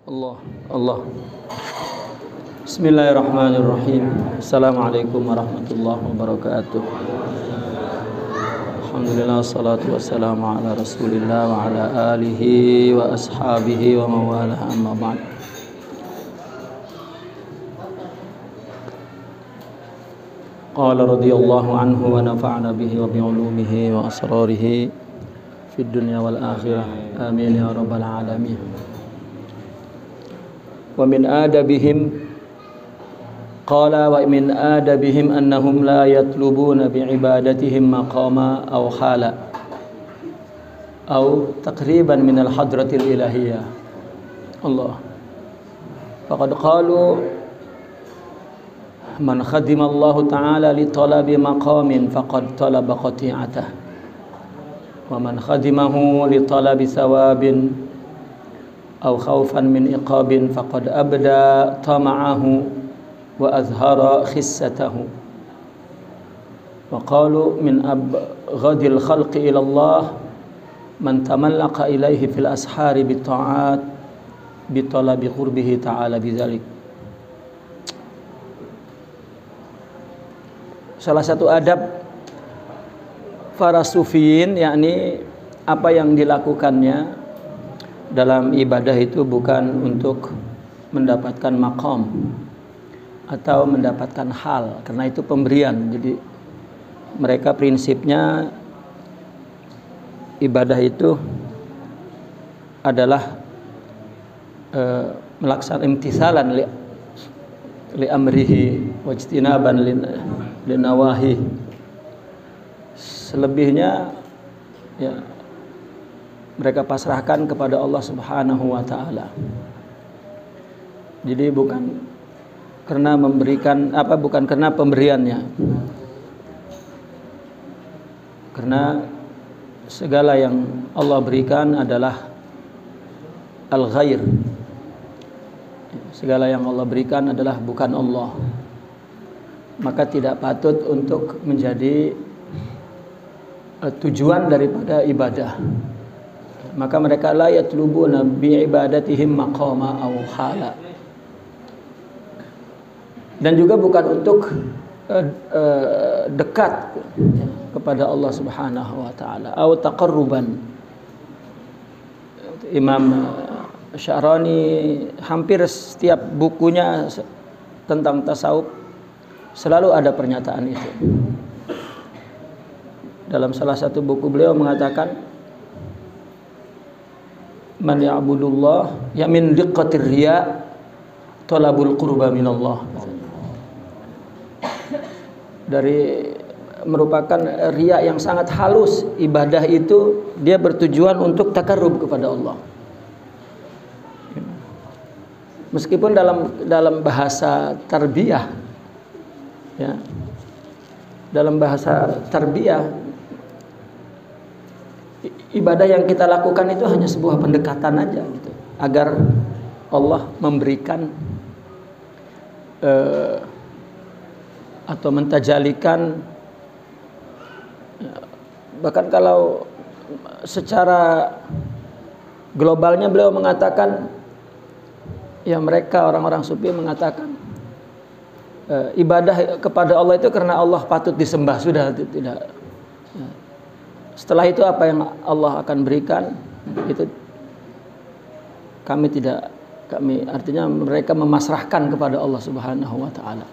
Allah, Allah. Bismillahirrahmanirrahim. Assalamualaikum warahmatullahi wabarakatuh. Alhamdulillah, salatu wassalamu ala rasulillah wa ala alihi wa ashabihi wa mawalah, amma ba'd. Qala radiyallahu anhu wa nafa'na bihi wa bi'ulumihi wa asrarihi fid dunya wal akhirah. Amin ya rabbal alamin. Wa min adabihim qala wa min adabihim annahum la yatlubuna bi'ibadatihim maqama aw hala aw taqriban min al-hadratil ilahiyah. Allah. Faqad qalu man khadima Allah ta'ala li talabi maqamin faqad talaba qati'atah wa man khadimahu li talabi thawabin aw khawfan min iqabin faqad abda tama'ahu wa azhara khissatahu. Wa qalu min abghadil khalqi ila Allah man tamallaqa ilaihi fil ashari bi ta'at bi talabi qurbihi ta'ala bidzalik. Salah satu adab para sufiyin, yakni apa yang dilakukannya dalam ibadah itu bukan untuk mendapatkan maqam atau mendapatkan hal, karena itu pemberian. Jadi mereka prinsipnya ibadah itu adalah melaksanakan imtisalan li amrihi wajtinaban li nawahi. Selebihnya ya mereka pasrahkan kepada Allah Subhanahu wa taala. Jadi bukan karena memberikan bukan karena pemberiannya. Karena segala yang Allah berikan adalah al-ghair. Segala yang Allah berikan adalah bukan Allah. Maka tidak patut untuk menjadi tujuan daripada ibadah. Maka mereka la yatlubuna bi ibadatihim maqama aw hala. Dan juga bukan untuk dekat kepada Allah Subhanahu wa taala atau taqarruban. Imam Sya'rani hampir setiap bukunya tentang tasawuf selalu ada pernyataan itu. Dalam salah satu buku beliau mengatakan, man ya'budullah ya min diqqatir riya talabul qurba minallah. Dari merupakan riya yang sangat halus, ibadah itu dia bertujuan untuk takarrub kepada Allah. Meskipun dalam bahasa tarbiyah, ya, dalam bahasa tarbiyah, ibadah yang kita lakukan itu hanya sebuah pendekatan aja gitu, agar Allah memberikan atau mentajalikan. Bahkan kalau secara globalnya beliau mengatakan, ya mereka orang-orang sufi mengatakan ibadah kepada Allah itu karena Allah patut disembah, sudah tidak. Setelah itu apa yang Allah akan berikan itu kami artinya mereka memasrahkan kepada Allah Subhanahu wa taala.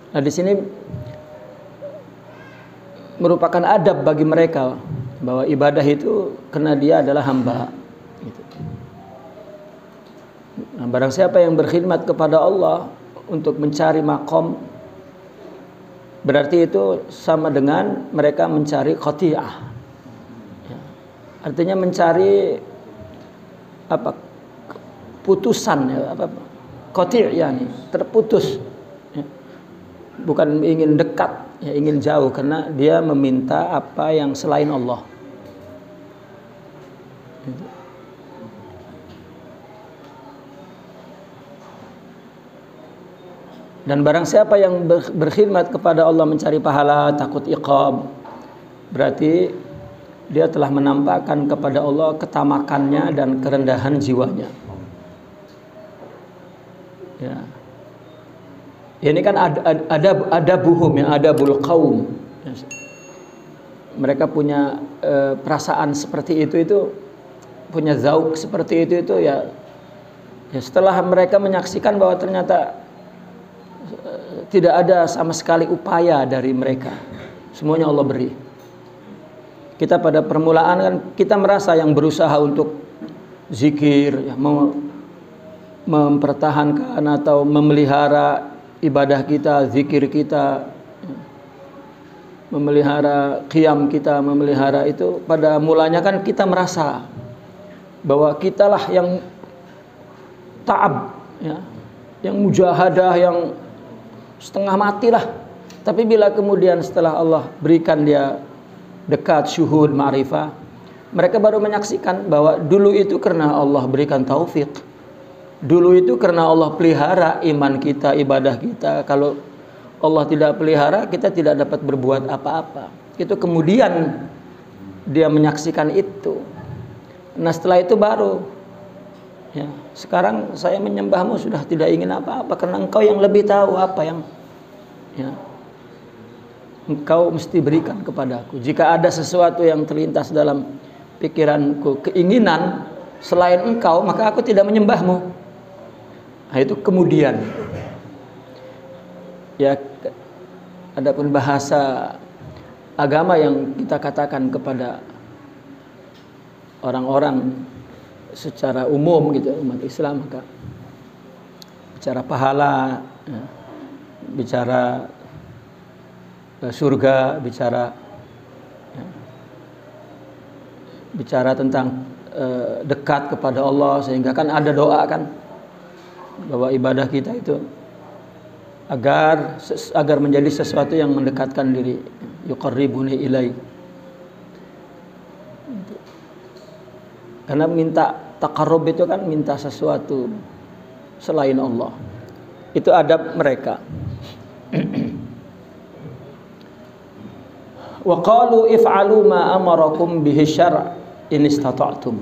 Nah, di sini merupakan adab bagi mereka bahwa ibadah itu karena dia adalah hamba gitu. Nah, barang siapa yang berkhidmat kepada Allah untuk mencari maqam, berarti itu sama dengan mereka mencari qati'ah. Ya. Artinya mencari putusan, ya, qati', yani terputus. Ya. Bukan ingin dekat, ya, ingin jauh, karena dia meminta apa yang selain Allah. Gitu. Dan barang siapa yang berkhidmat kepada Allah mencari pahala, takut iqab, berarti dia telah menampakkan kepada Allah ketamakannya dan kerendahan jiwanya. Ya. Ini kan ada buhum ya, ada bul qaum. Mereka punya perasaan seperti itu punya zauk seperti itu ya setelah mereka menyaksikan bahwa ternyata tidak ada sama sekali upaya dari mereka, semuanya Allah beri. Kita pada permulaan kan kita merasa yang berusaha untuk zikir ya, mempertahankan atau memelihara ibadah kita, zikir kita, memelihara qiyam kita, memelihara itu pada mulanya kan kita merasa bahwa kitalah yang ta'ab ya, yang mujahadah, yang setengah matilah. Tapi bila kemudian setelah Allah berikan dia dekat syuhud ma'rifah, mereka baru menyaksikan bahwa dulu itu karena Allah berikan taufik, dulu itu karena Allah pelihara iman kita, ibadah kita. Kalau Allah tidak pelihara, kita tidak dapat berbuat apa-apa. Itu kemudian dia menyaksikan itu. Nah setelah itu baru ya, sekarang saya menyembahmu sudah tidak ingin apa-apa, karena engkau yang lebih tahu apa yang ya, engkau mesti berikan kepadaku. Jika ada sesuatu yang terlintas dalam pikiranku, keinginan selain engkau, maka aku tidak menyembahmu. Nah itu kemudian ya, adapun bahasa agama yang kita katakan kepada orang-orang secara umum gitu, umat Islam, maka bicara pahala ya, bicara surga, bicara tentang dekat kepada Allah, sehingga kan ada doa kan bahwa ibadah kita itu agar menjadi sesuatu yang mendekatkan diri, yuqarribuni ilai. Karena minta taqarrub itu kan minta sesuatu selain Allah. Itu adab mereka. Wa qalu if'alu ma amarakum bihi syara' in istata'tum.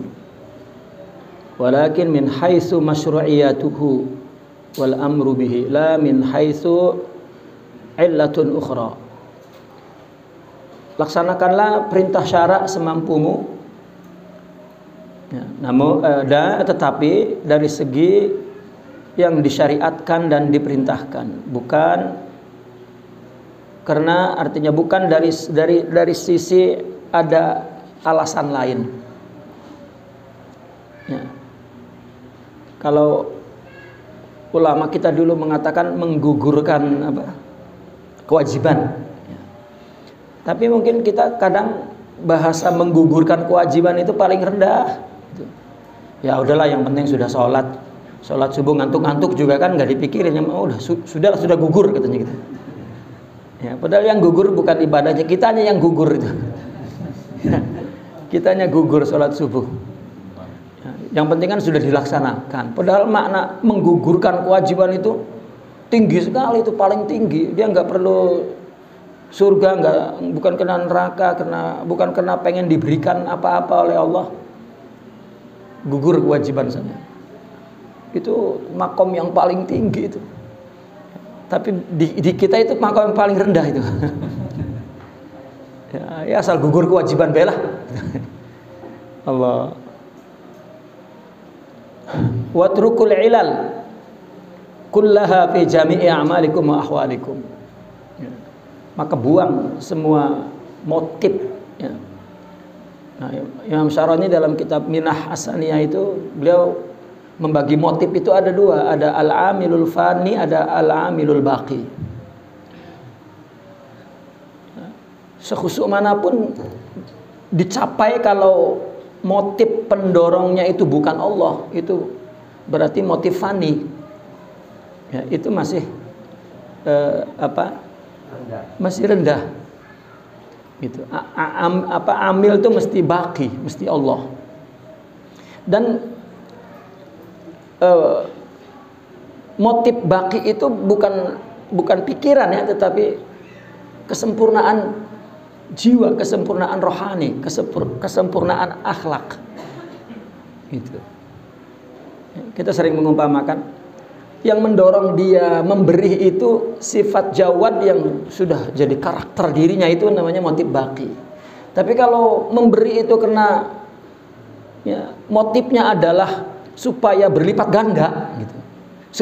Walakin min haitsu masyru'iyatuhu wal amru bihi la min haitsu illatun ukhra. Laksanakanlah perintah syara' semampumu. Ya, namun tetapi dari segi yang disyariatkan dan diperintahkan, bukan karena artinya bukan dari sisi ada alasan lain. Ya. Kalau ulama kita dulu mengatakan menggugurkan kewajiban, ya. Tapi mungkin kita kadang bahasa menggugurkan kewajiban itu paling rendah. Ya udahlah, yang penting sudah sholat subuh, ngantuk-ngantuk juga kan nggak dipikirin, yang sudah gugur katanya gitu. Ya, padahal yang gugur bukan ibadahnya, kitanya yang gugur itu. Kitanya gugur sholat subuh. Ya, yang penting kan sudah dilaksanakan. Padahal makna menggugurkan kewajiban itu tinggi sekali, itu paling tinggi. Dia nggak perlu surga, bukan kena neraka, bukan karena pengen diberikan apa-apa oleh Allah. Gugur kewajiban saja. Itu makom yang paling tinggi itu. Tapi di kita itu makom yang paling rendah itu. Ya asal gugur kewajiban belah. Allah. Watrukul ilal kullaha fi jami'i a'malikum wa ahwalikum. Maka buang semua motif ya. Nah, Imam Syarani dalam kitab Minah Hasaniyah itu beliau membagi motif itu ada dua, ada al-amilul fani, ada al-amilul baqi. Sekhusyuk manapun dicapai kalau motif pendorongnya itu bukan Allah, itu berarti motif fani. Ya, itu masih masih rendah. Gitu. Amil itu mesti baqi, mesti Allah. Dan motif baqi itu bukan pikiran ya, tetapi kesempurnaan jiwa, kesempurnaan rohani, kesempurnaan akhlak. Gitu. Kita sering mengumpamakan yang mendorong dia memberi itu sifat jawad yang sudah jadi karakter dirinya, itu namanya motif baki. Tapi kalau memberi itu karena ya, motifnya adalah supaya berlipat ganda gitu,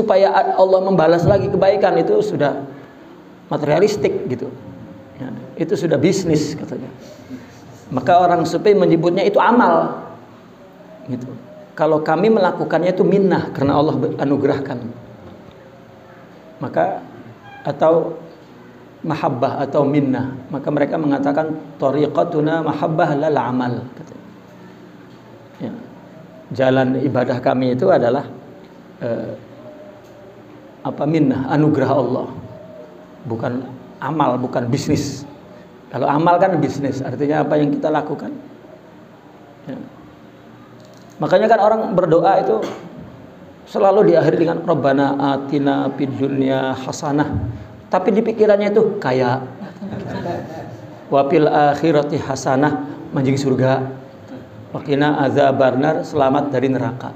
supaya Allah membalas lagi kebaikan, itu sudah materialistik gitu ya, itu sudah bisnis katanya. Maka orang sufi menyebutnya itu amal gitu. Kalau kami melakukannya itu minnah, karena Allah anugerahkan. Maka atau mahabbah atau minnah, maka mereka mengatakan tariqatuna mahabbah lal amal katanya. Ya. Jalan ibadah kami itu adalah minnah, anugerah Allah, bukan amal, bukan bisnis. Kalau amal kan bisnis, artinya apa yang kita lakukan ya. Makanya kan orang berdoa itu selalu diakhiri dengan Rabbana atina fid dunya hasanah, tapi di pikirannya itu kaya, wa fil akhirati hasanah, manjing surga, wa qina azabannar, selamat dari neraka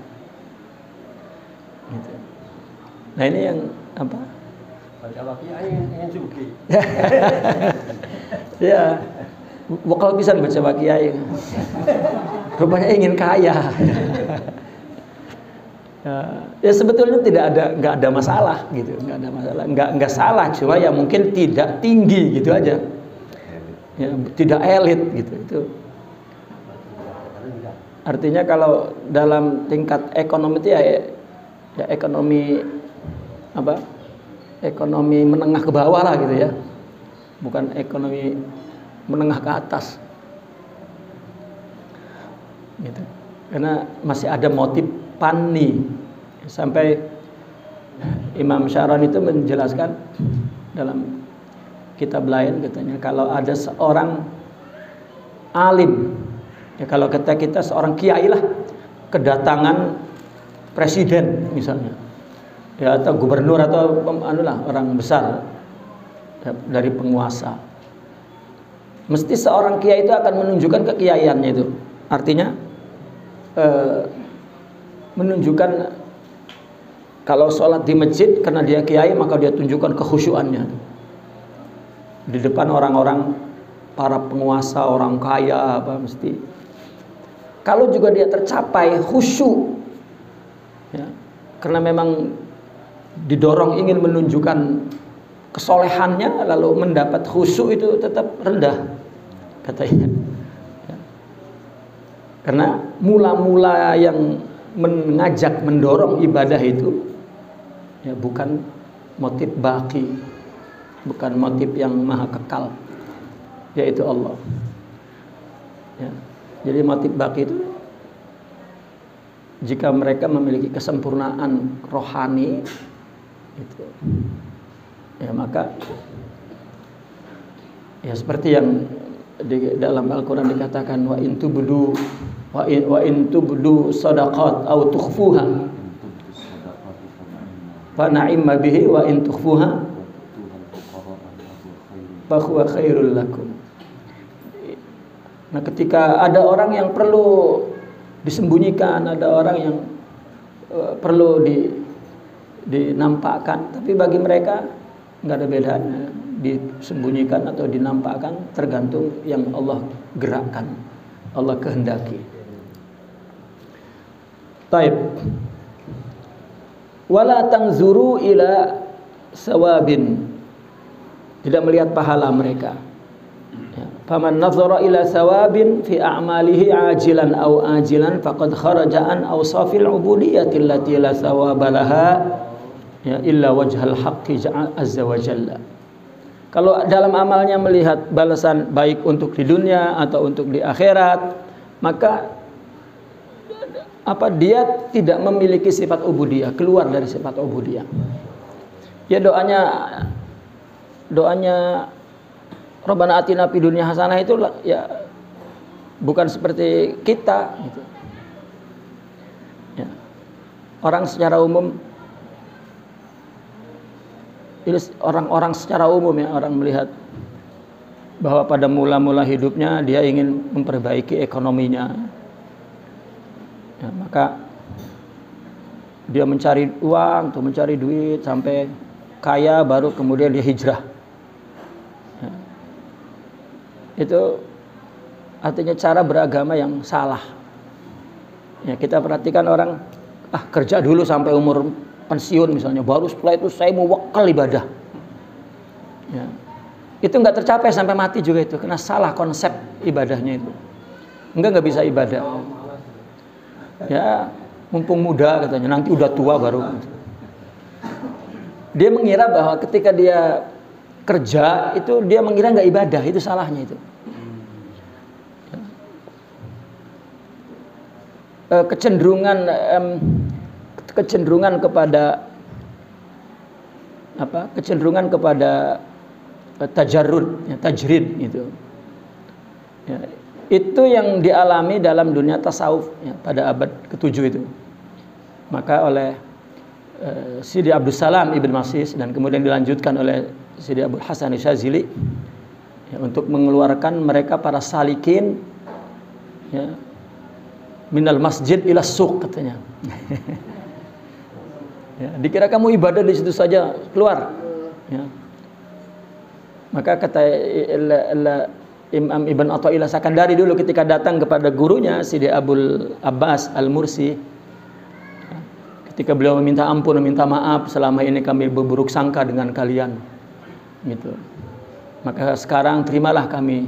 gitu. Nah ini yang apa? Ya, bakal bisa baca Kiai. Rupanya ingin kaya. Ya sebetulnya nggak ada masalah gitu, nggak ada masalah, nggak salah, cuma ya mungkin tidak tinggi gitu aja, ya, tidak elit gitu. Itu artinya kalau dalam tingkat ekonomi itu ya ekonomi apa? Ekonomi menengah ke bawah lah gitu ya, bukan ekonomi menengah ke atas gitu. Karena masih ada motif panni, sampai Imam Syarani itu menjelaskan dalam kitab lain katanya, kalau ada seorang alim ya, kalau kita seorang kiai lah, kedatangan presiden misalnya ya, atau gubernur atau orang besar dari penguasa, mesti seorang kiai itu akan menunjukkan kekiaiannya itu. Artinya menunjukkan kalau sholat di masjid karena dia kiai, maka dia tunjukkan kekhusyuannya di depan orang-orang, para penguasa, orang kaya apa, mesti. Kalau juga dia tercapai khusyuk ya, karena memang didorong ingin menunjukkan kesolehannya, lalu mendapat khusyuk, itu tetap rendah katanya ya. Karena mula-mula yang mengajak, mendorong ibadah itu ya bukan motif baki, bukan motif yang maha kekal, yaitu Allah ya. Jadi motif baki itu jika mereka memiliki kesempurnaan rohani itu ya, maka ya seperti yang di dalam Al-Quran dikatakan, wa in tubdu sadaqat aw tukhfuha fa na'imma bihi wa in tukhfuha fa huwa khairul lakum. Nah, ketika ada orang yang perlu disembunyikan, ada orang yang perlu dinampakkan, tapi bagi mereka nggak ada bedanya, disembunyikan atau dinampakkan tergantung yang Allah gerakkan, Allah kehendaki. Taib. Wala tangzuru ila sawabin, tidak melihat pahala mereka. Faman nazara ila sawabin fi a'malihi ajilan aw ajilan faqad kharaja an awsafil ubudiyyati allati la sawaba laha ya illa wajhal haqqi azza wa jalla. Kalau dalam amalnya melihat balasan baik untuk di dunia atau untuk di akhirat, maka dia tidak memiliki sifat ubudiyah, keluar dari sifat ubudiyah. Ya doanya Rabbana atina fid dunya hasanah itu ya bukan seperti kita gitu. Ya. Orang secara umum, orang secara umum ya, orang melihat bahwa pada mula-mula hidupnya dia ingin memperbaiki ekonominya. Ya, maka Dia mencari uang, tuh mencari duit sampai kaya, baru kemudian dia hijrah. Ya. Itu artinya cara beragama yang salah. Ya, kita perhatikan orang kerja dulu sampai umur pensiun misalnya, baru setelah itu saya mau wakal ibadah. Ya. Itu nggak tercapai sampai mati juga itu, karena salah konsep ibadahnya itu. Nggak bisa ibadah. Ya, mumpung muda katanya, nanti udah tua baru. Dia mengira bahwa ketika dia kerja itu dia mengira nggak ibadah, itu salahnya itu. Kecenderungan kepada tajarrud, ya, tajrid itu. Ya, itu yang dialami dalam dunia tasawuf, ya, pada abad ke-7 itu. Maka oleh Sidi Abdul Salam Ibn Masis dan kemudian dilanjutkan oleh Sidi Abdul Hasan Syazili, ya, untuk mengeluarkan mereka para salikin, ya, minal masjid ila suq katanya. Ya, dikira kamu ibadah di situ saja, keluar. Ya. Maka kata Imam Ibn Athaillah Sakandari dulu ketika datang kepada gurunya Sidi Abul Abbas Al-Mursi, ketika beliau meminta ampun, meminta maaf, selama ini kami berburuk sangka dengan kalian, gitu. Maka sekarang terimalah kami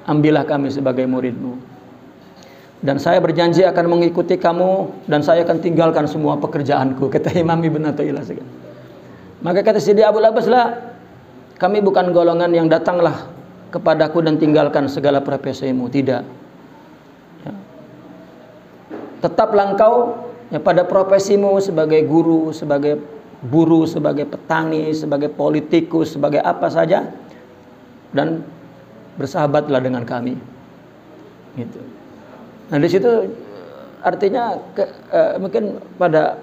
ambillah kami sebagai muridmu. Dan saya berjanji akan mengikuti kamu dan saya akan tinggalkan semua pekerjaanku, kata Imam Ibn Athaillah. Maka kata Sidi Abul Abbas, lah, kami bukan golongan yang datanglah kepadaku dan tinggalkan segala profesimu, tidak. Ya. Tetaplah engkau, ya, pada profesimu sebagai guru, sebagai buruh, sebagai petani, sebagai politikus, sebagai apa saja, dan bersahabatlah dengan kami. Gitu. Nah, di situ artinya mungkin pada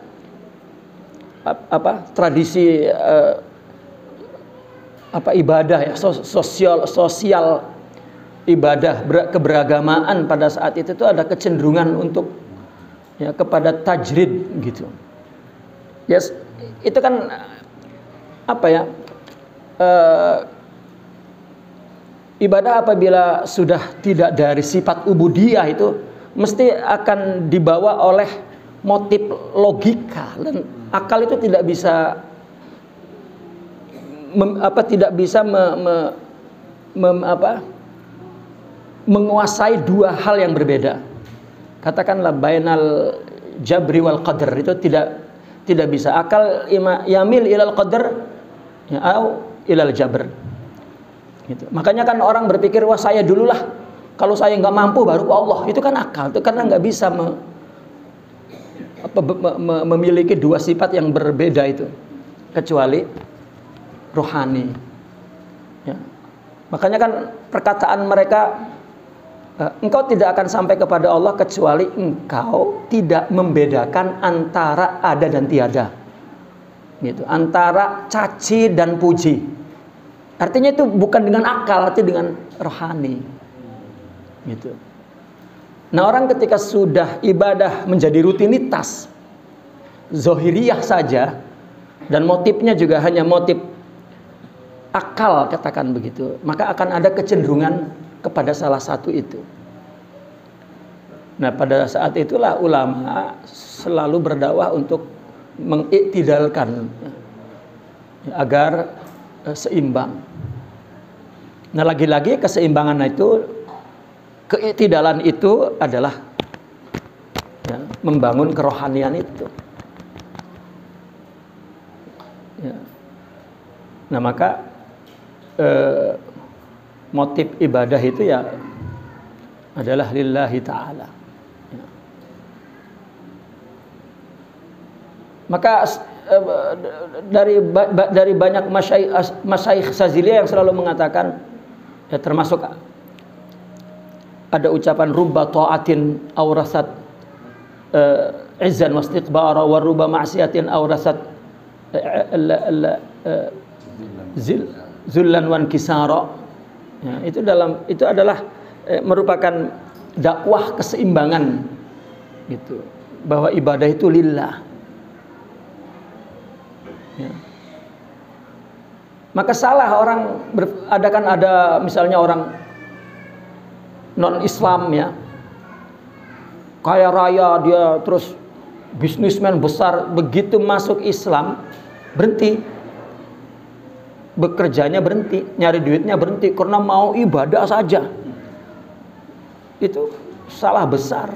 tradisi ibadah, ya, sosial ibadah keberagamaan pada saat itu ada kecenderungan untuk, ya, kepada tajrid gitu. Yes, itu kan ibadah apabila sudah tidak dari sifat ubudiyah itu mesti akan dibawa oleh motif logika, dan akal itu tidak bisa menguasai dua hal yang berbeda. Katakanlah bainal jabri wal qadar, itu tidak bisa. Akal yamil ilal qadar, ya, au ilal jabr. Gitu. Makanya kan orang berpikir, wah saya dululah, kalau saya nggak mampu baru ke Allah. Itu kan akal, itu karena nggak bisa memiliki dua sifat yang berbeda itu, kecuali rohani. Ya. Makanya kan perkataan mereka, engkau tidak akan sampai kepada Allah kecuali engkau tidak membedakan antara ada dan tiada, gitu, antara caci dan puji. Artinya itu bukan dengan akal, tapi dengan rohani. Gitu. Nah, orang ketika sudah ibadah menjadi rutinitas zohiriyah saja, dan motifnya juga hanya motif akal, katakan begitu, maka akan ada kecenderungan kepada salah satu itu. Nah, pada saat itulah ulama selalu berdakwah untuk mengiktidalkan, agar seimbang. Nah, lagi-lagi keseimbangan itu, keiktidalan itu adalah, ya, membangun kerohanian itu. Ya. Nah, maka motif ibadah itu, ya, adalah lillahi ta'ala. Ya. Maka dari banyak masyayikh Saziliyah yang selalu mengatakan, ya, termasuk ada ucapan rubba ta'atin awrasat izzan wastiqbara wa rubba ma'siyatin awrasat zullan wan kisara. Ya, itu adalah merupakan dakwah keseimbangan, gitu, bahwa ibadah itu lillah. Ya. Maka salah orang ada misalnya orang non-Islam ya, kaya raya dia, terus bisnismen besar, begitu masuk Islam berhenti, bekerjanya berhenti, nyari duitnya berhenti karena mau ibadah saja. Itu salah besar.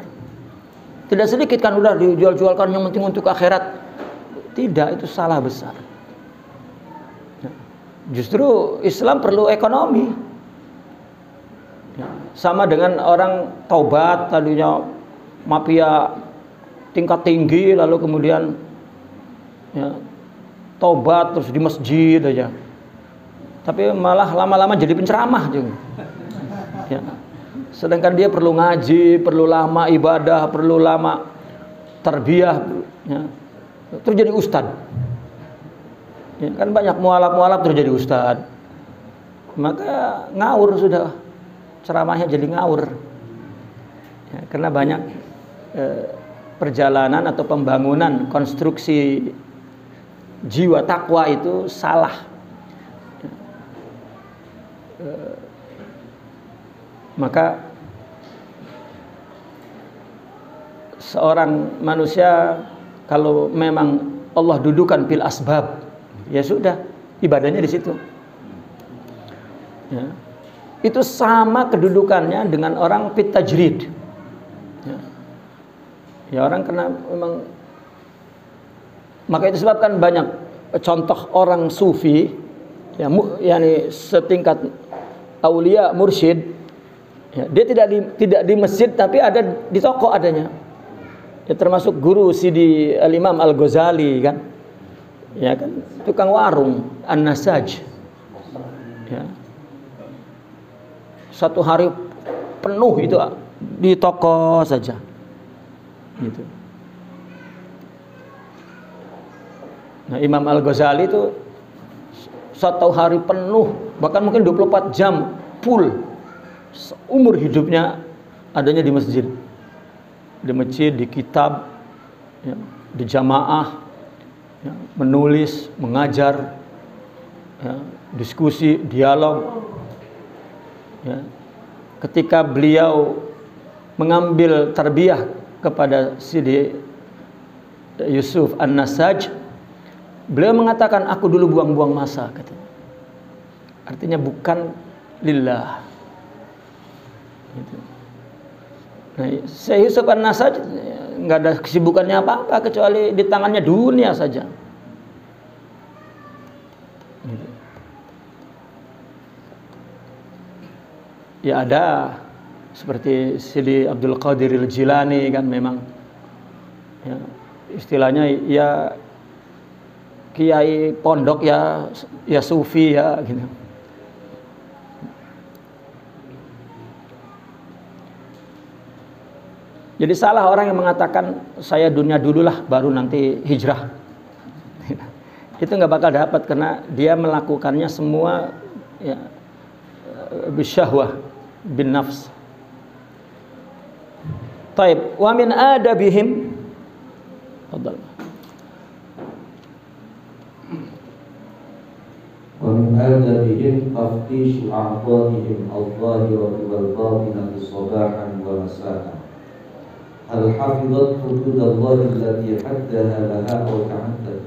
Tidak sedikit kan udah dijual-jualkan yang penting untuk akhirat. Tidak, itu salah besar. Justru Islam perlu ekonomi. Sama dengan orang taubat, tadinya mafia tingkat tinggi, lalu kemudian ya, taubat terus di masjid aja. Tapi malah lama-lama jadi penceramah juga. Ya. Sedangkan dia perlu ngaji, perlu lama ibadah, perlu lama tarbiyah, ya. Terus jadi ustad. Ya, kan banyak mualaf-mualaf terus jadi ustad. Maka ngawur sudah, ceramahnya jadi ngawur. Ya, karena banyak perjalanan atau pembangunan konstruksi jiwa takwa itu salah. Maka seorang manusia kalau memang Allah dudukan bil asbab, ya sudah, ibadahnya di situ. Ya. Itu sama kedudukannya dengan orang fit tajrid. Ya, orang kena memang, maka itu sebabkan banyak contoh orang sufi ya, yakni setingkat aulia mursyid ya, dia tidak di masjid tapi ada di toko adanya ya, termasuk guru Sidi Al-Imam Al-Ghazali kan ya, kan tukang warung An-Nasaj ya, satu hari penuh itu di toko saja gitu. Nah, Imam Al-Ghazali itu satu hari penuh, bahkan mungkin 24 jam full, seumur hidupnya adanya di masjid. Di masjid, di kitab, ya, di jamaah, ya, menulis, mengajar, ya, diskusi, dialog. Ya. Ketika beliau mengambil tarbiyah kepada Sidi Yusuf An-Nasaj, beliau mengatakan, aku dulu buang-buang masa, katanya. Artinya bukan lillah. Gitu. Nah, Syekh Yusuf An-Nasaj nggak ada kesibukannya apa-apa kecuali di tangannya dunia saja. Gitu. Ya ada seperti Sidi Abdul Qadir Al-Jilani kan memang ya, istilahnya ya kiai pondok ya sufi ya gitu. Jadi salah orang yang mengatakan saya dunia dululah baru nanti hijrah. Itu nggak bakal dapat karena dia melakukannya semua ya bisyahwah bin nafs. Taib wa min adabihim fadal. ومن آدابهم تفتيش أعضائهم الظاهرة والباطنة صباحا ومساء هل حفظت حدود الله التي حدها لها أو تعدت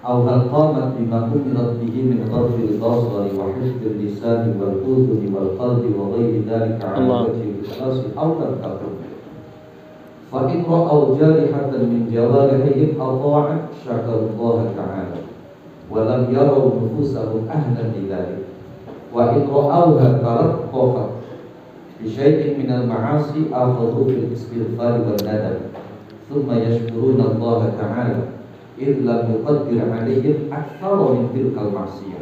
أو هل قامت بما أمرت به من غض البصر وحفظ اللسان والأذن والقلب وغير ذلك على وجه الإخلاص أو لم تكن فإن رأوا جارحة من جوارحهم أطاعت شكروا الله تعالى ولم يروا نفوسهم أهلا لذلك وإن رأوها ترققت بشيء من المعاصي أخذوا في الاستغفار والندم ثم يشكرون الله تعالى إذ لم يقدر عليهم أكثر من تلك المعصية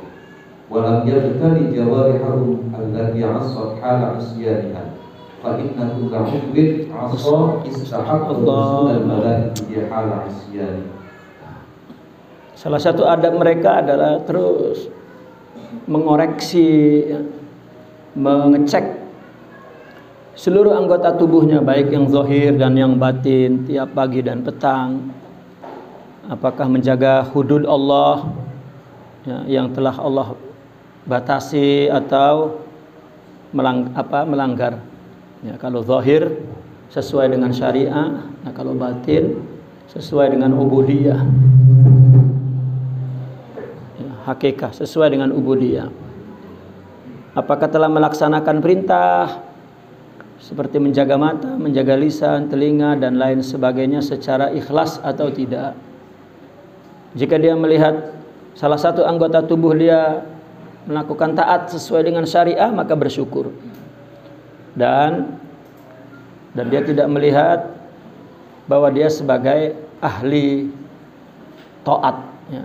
ولم يبتلي جوارحهم التي عصت حال عصيانها فإن كل عضو عصى استحق نزول الملائكة في حال عصيانه. Salah satu adab mereka adalah terus mengoreksi, mengecek seluruh anggota tubuhnya, baik yang zahir dan yang batin, tiap pagi dan petang. apakah menjaga hudud Allah ya, yang telah Allah batasi atau melanggar. Ya, kalau zahir sesuai dengan syariah, nah kalau batin sesuai dengan ubudiyah. Ya, hakikat sesuai dengan ubudiyah. Apakah telah melaksanakan perintah seperti menjaga mata, menjaga lisan, telinga dan lain sebagainya secara ikhlas atau tidak. Jika dia melihat salah satu anggota tubuh dia melakukan taat sesuai dengan syariah, maka bersyukur. Dan dia tidak melihat bahwa dia sebagai ahli taat ya.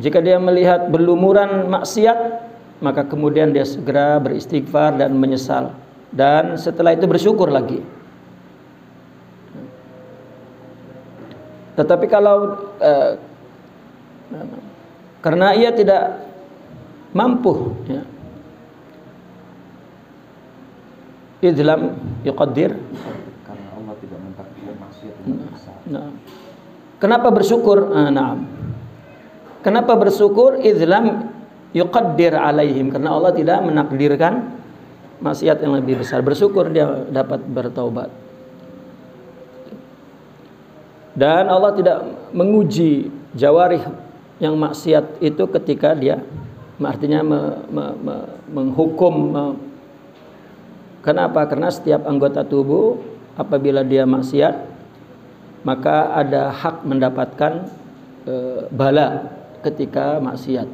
Jika dia melihat berlumuran maksiat, maka kemudian dia segera beristighfar dan menyesal, dan setelah itu bersyukur lagi. Tetapi kalau karena ia tidak mampu ya, idlam yuqaddir, karena Allah tidak mentakdir maksiat besar. Kenapa bersyukur? Kenapa bersyukur? Idlam yuqaddir alaihim, karena Allah tidak menakdirkan maksiat yang lebih besar. Bersyukur dia dapat bertaubat. Dan Allah tidak menguji jawarih yang maksiat itu ketika dia artinya menghukum. Kenapa? Karena setiap anggota tubuh apabila dia maksiat, maka ada hak mendapatkan bala ketika maksiat.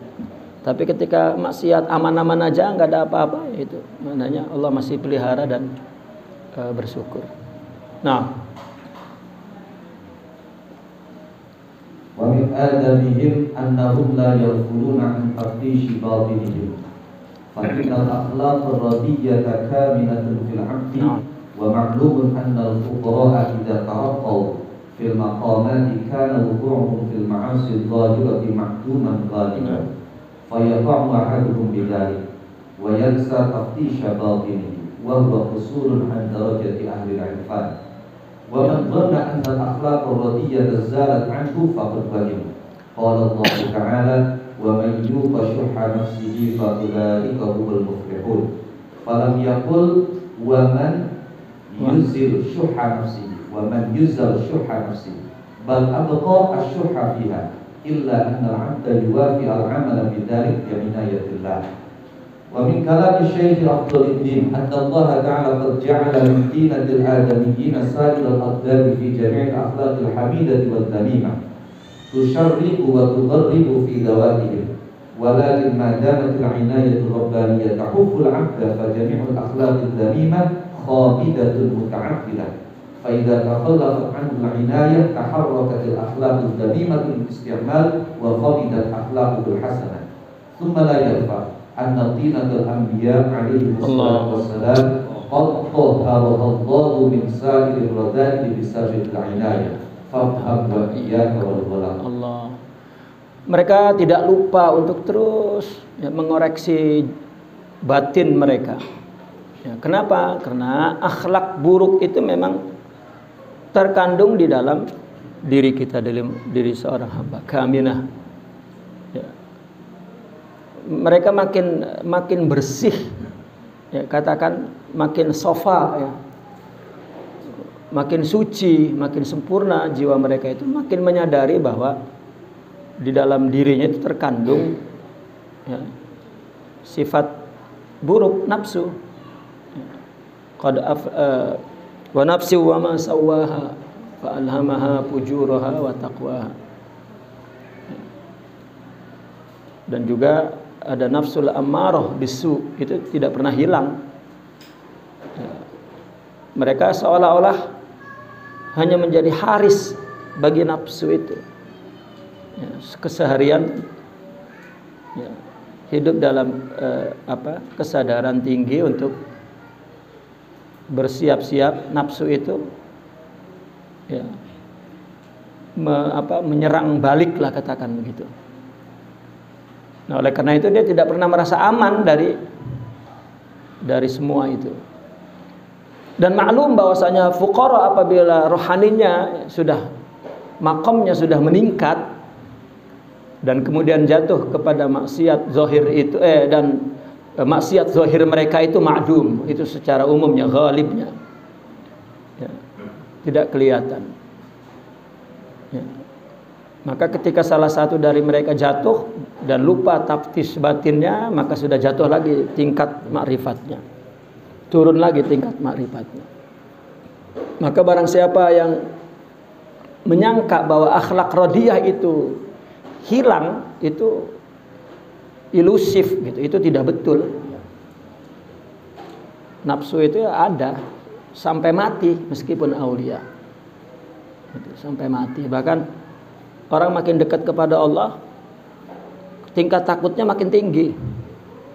Tapi ketika maksiat aman-aman aja, nggak ada apa-apa, itu maknanya Allah masih pelihara dan bersyukur. Nah, ومن آدابهم أنهم لا يغفلون عن تفتيش باطنهم فإن الأخلاق الردية كامنة في العبد ومعلوم أن الفقراء إذا ترقوا في المقامات كان وقوعهم في المعاصي الظاهرة معدوما غالبا فيقع أحدهم بذلك وينسى تفتيش باطنه وهو قصور عن درجة أهل العرفان ومن ظن أن الأخلاق الردية زالت عنه فقد وهم قال الله تعالى ومن يوق شح نفسه فأولئك هم المفلحون فلم يقل ومن يزل شح نفسه ومن يزل شح نفسه بل أبقى الشح فيها إلا أن العبد يوافي العمل بذلك بعناية الله ومن كلام الشيخ أفضل الدين أن الله تعالى قد جعل من دينة الآدميين سائر الأقدار في جميع الأخلاق الحميدة والذميمة تشرق وتغرب في ذواتهم ولكن ما دامت العناية الربانية تحف العبد فجميع الأخلاق الذميمة خامدة متعفلة فإذا تخلفت عنه العناية تحركت الأخلاق الذميمة بالاستعمال وخمدت أخلاقه الحسنة ثم لا يخفى أن طينة الأنبياء عليهم الصلاة والسلام قد طهرها الله من سائر الرذائل بسبب العناية فافهم وإياك والغلط. Allah. Mereka tidak lupa untuk terus mengoreksi batin mereka. Ya, kenapa? Karena akhlak buruk itu memang terkandung di dalam diri kita, dalam diri seorang hamba. Kaminah. Ya. Mereka makin bersih, ya, katakan makin sofa, ya, makin suci, makin sempurna jiwa mereka itu, makin menyadari bahwa di dalam dirinya itu terkandung ya, sifat buruk nafsu. Wa nafsi wa ma sawaha fa alhamaha fujuraha wa taqwaha. Dan juga ada nafsul ammarah bisu, itu tidak pernah hilang. Mereka seolah-olah hanya menjadi haris bagi nafsu itu. Keseharian hidup dalam kesadaran tinggi untuk bersiap-siap nafsu itu menyerang balik lah, katakan begitu. Nah, oleh karena itu dia tidak pernah merasa aman dari semua itu. Dan maklum bahwasanya fuqara apabila rohaninya sudah makomnya sudah meningkat dan kemudian jatuh kepada maksiat zahir itu dan maksiat zahir mereka itu ma'dum, itu secara umumnya ghalibnya ya, tidak kelihatan ya. Maka ketika salah satu dari mereka jatuh dan lupa taftis batinnya, maka sudah jatuh lagi tingkat ma'rifatnya, turun lagi tingkat ma'rifatnya. Maka barang siapa yang menyangka bahwa akhlak radiyah itu hilang, itu ilusif gitu, itu tidak betul. Nafsu itu ada sampai mati meskipun aulia gitu, sampai mati. Bahkan orang makin dekat kepada Allah, tingkat takutnya makin tinggi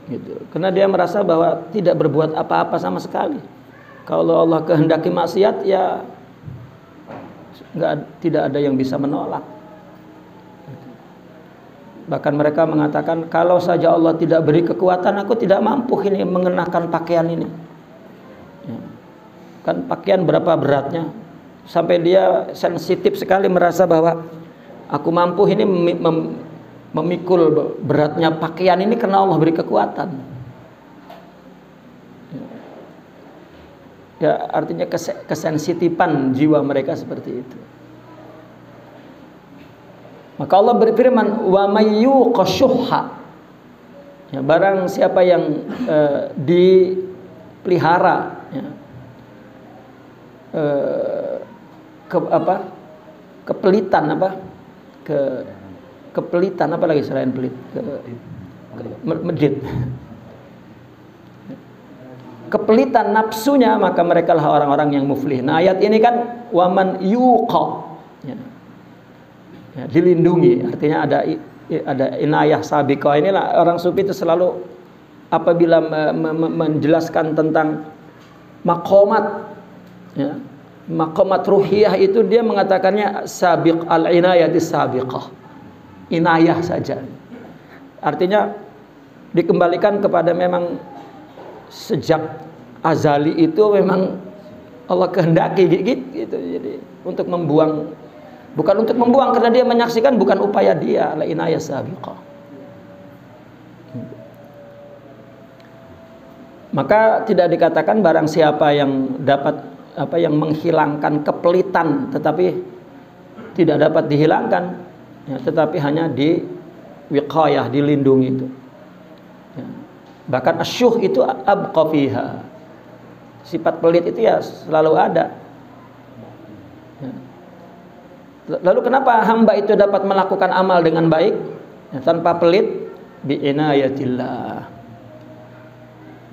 gitu, karena dia merasa bahwa tidak berbuat apa-apa sama sekali. Kalau Allah kehendaki maksiat, ya tidak ada yang bisa menolak. Bahkan mereka mengatakan, kalau saja Allah tidak beri kekuatan, aku tidak mampu ini mengenakan pakaian ini ya. Kan pakaian berapa beratnya, sampai dia sensitif sekali merasa bahwa aku mampu ini memikul beratnya pakaian ini karena Allah beri kekuatan ya. Artinya kesensitifan jiwa mereka seperti itu. Maka Allah berfirman, wa may yuqashuhha ya, barang siapa yang dipelihara ya, kepelitan kepelitan apa lagi selain pelit, medit, kepelitan nafsunya, maka mereka lah orang-orang yang muflih. Nah, ayat ini kan waman yuqa ya, ya, dilindungi, artinya ada inayah sabiqah. Inilah orang sufi itu selalu apabila menjelaskan tentang maqamat ya, maqamat ruhiyah itu dia mengatakannya sabiq al-inayati sabiqah, inayah saja. Artinya dikembalikan kepada memang sejak azali itu memang Allah kehendaki gitu. Jadi untuk membuang, bukan untuk membuang, karena dia menyaksikan bukan upaya dia, la inayah sabiqah. Maka tidak dikatakan barang siapa yang dapat yang menghilangkan kepelitan tetapi tidak dapat dihilangkan ya, tetapi hanya di wiqayah, dilindungi itu ya. Bahkan asyuh itu abqa fiha, sifat pelit itu ya selalu ada ya. Lalu kenapa hamba itu dapat melakukan amal dengan baik ya, tanpa pelit? Bi'inayatillah.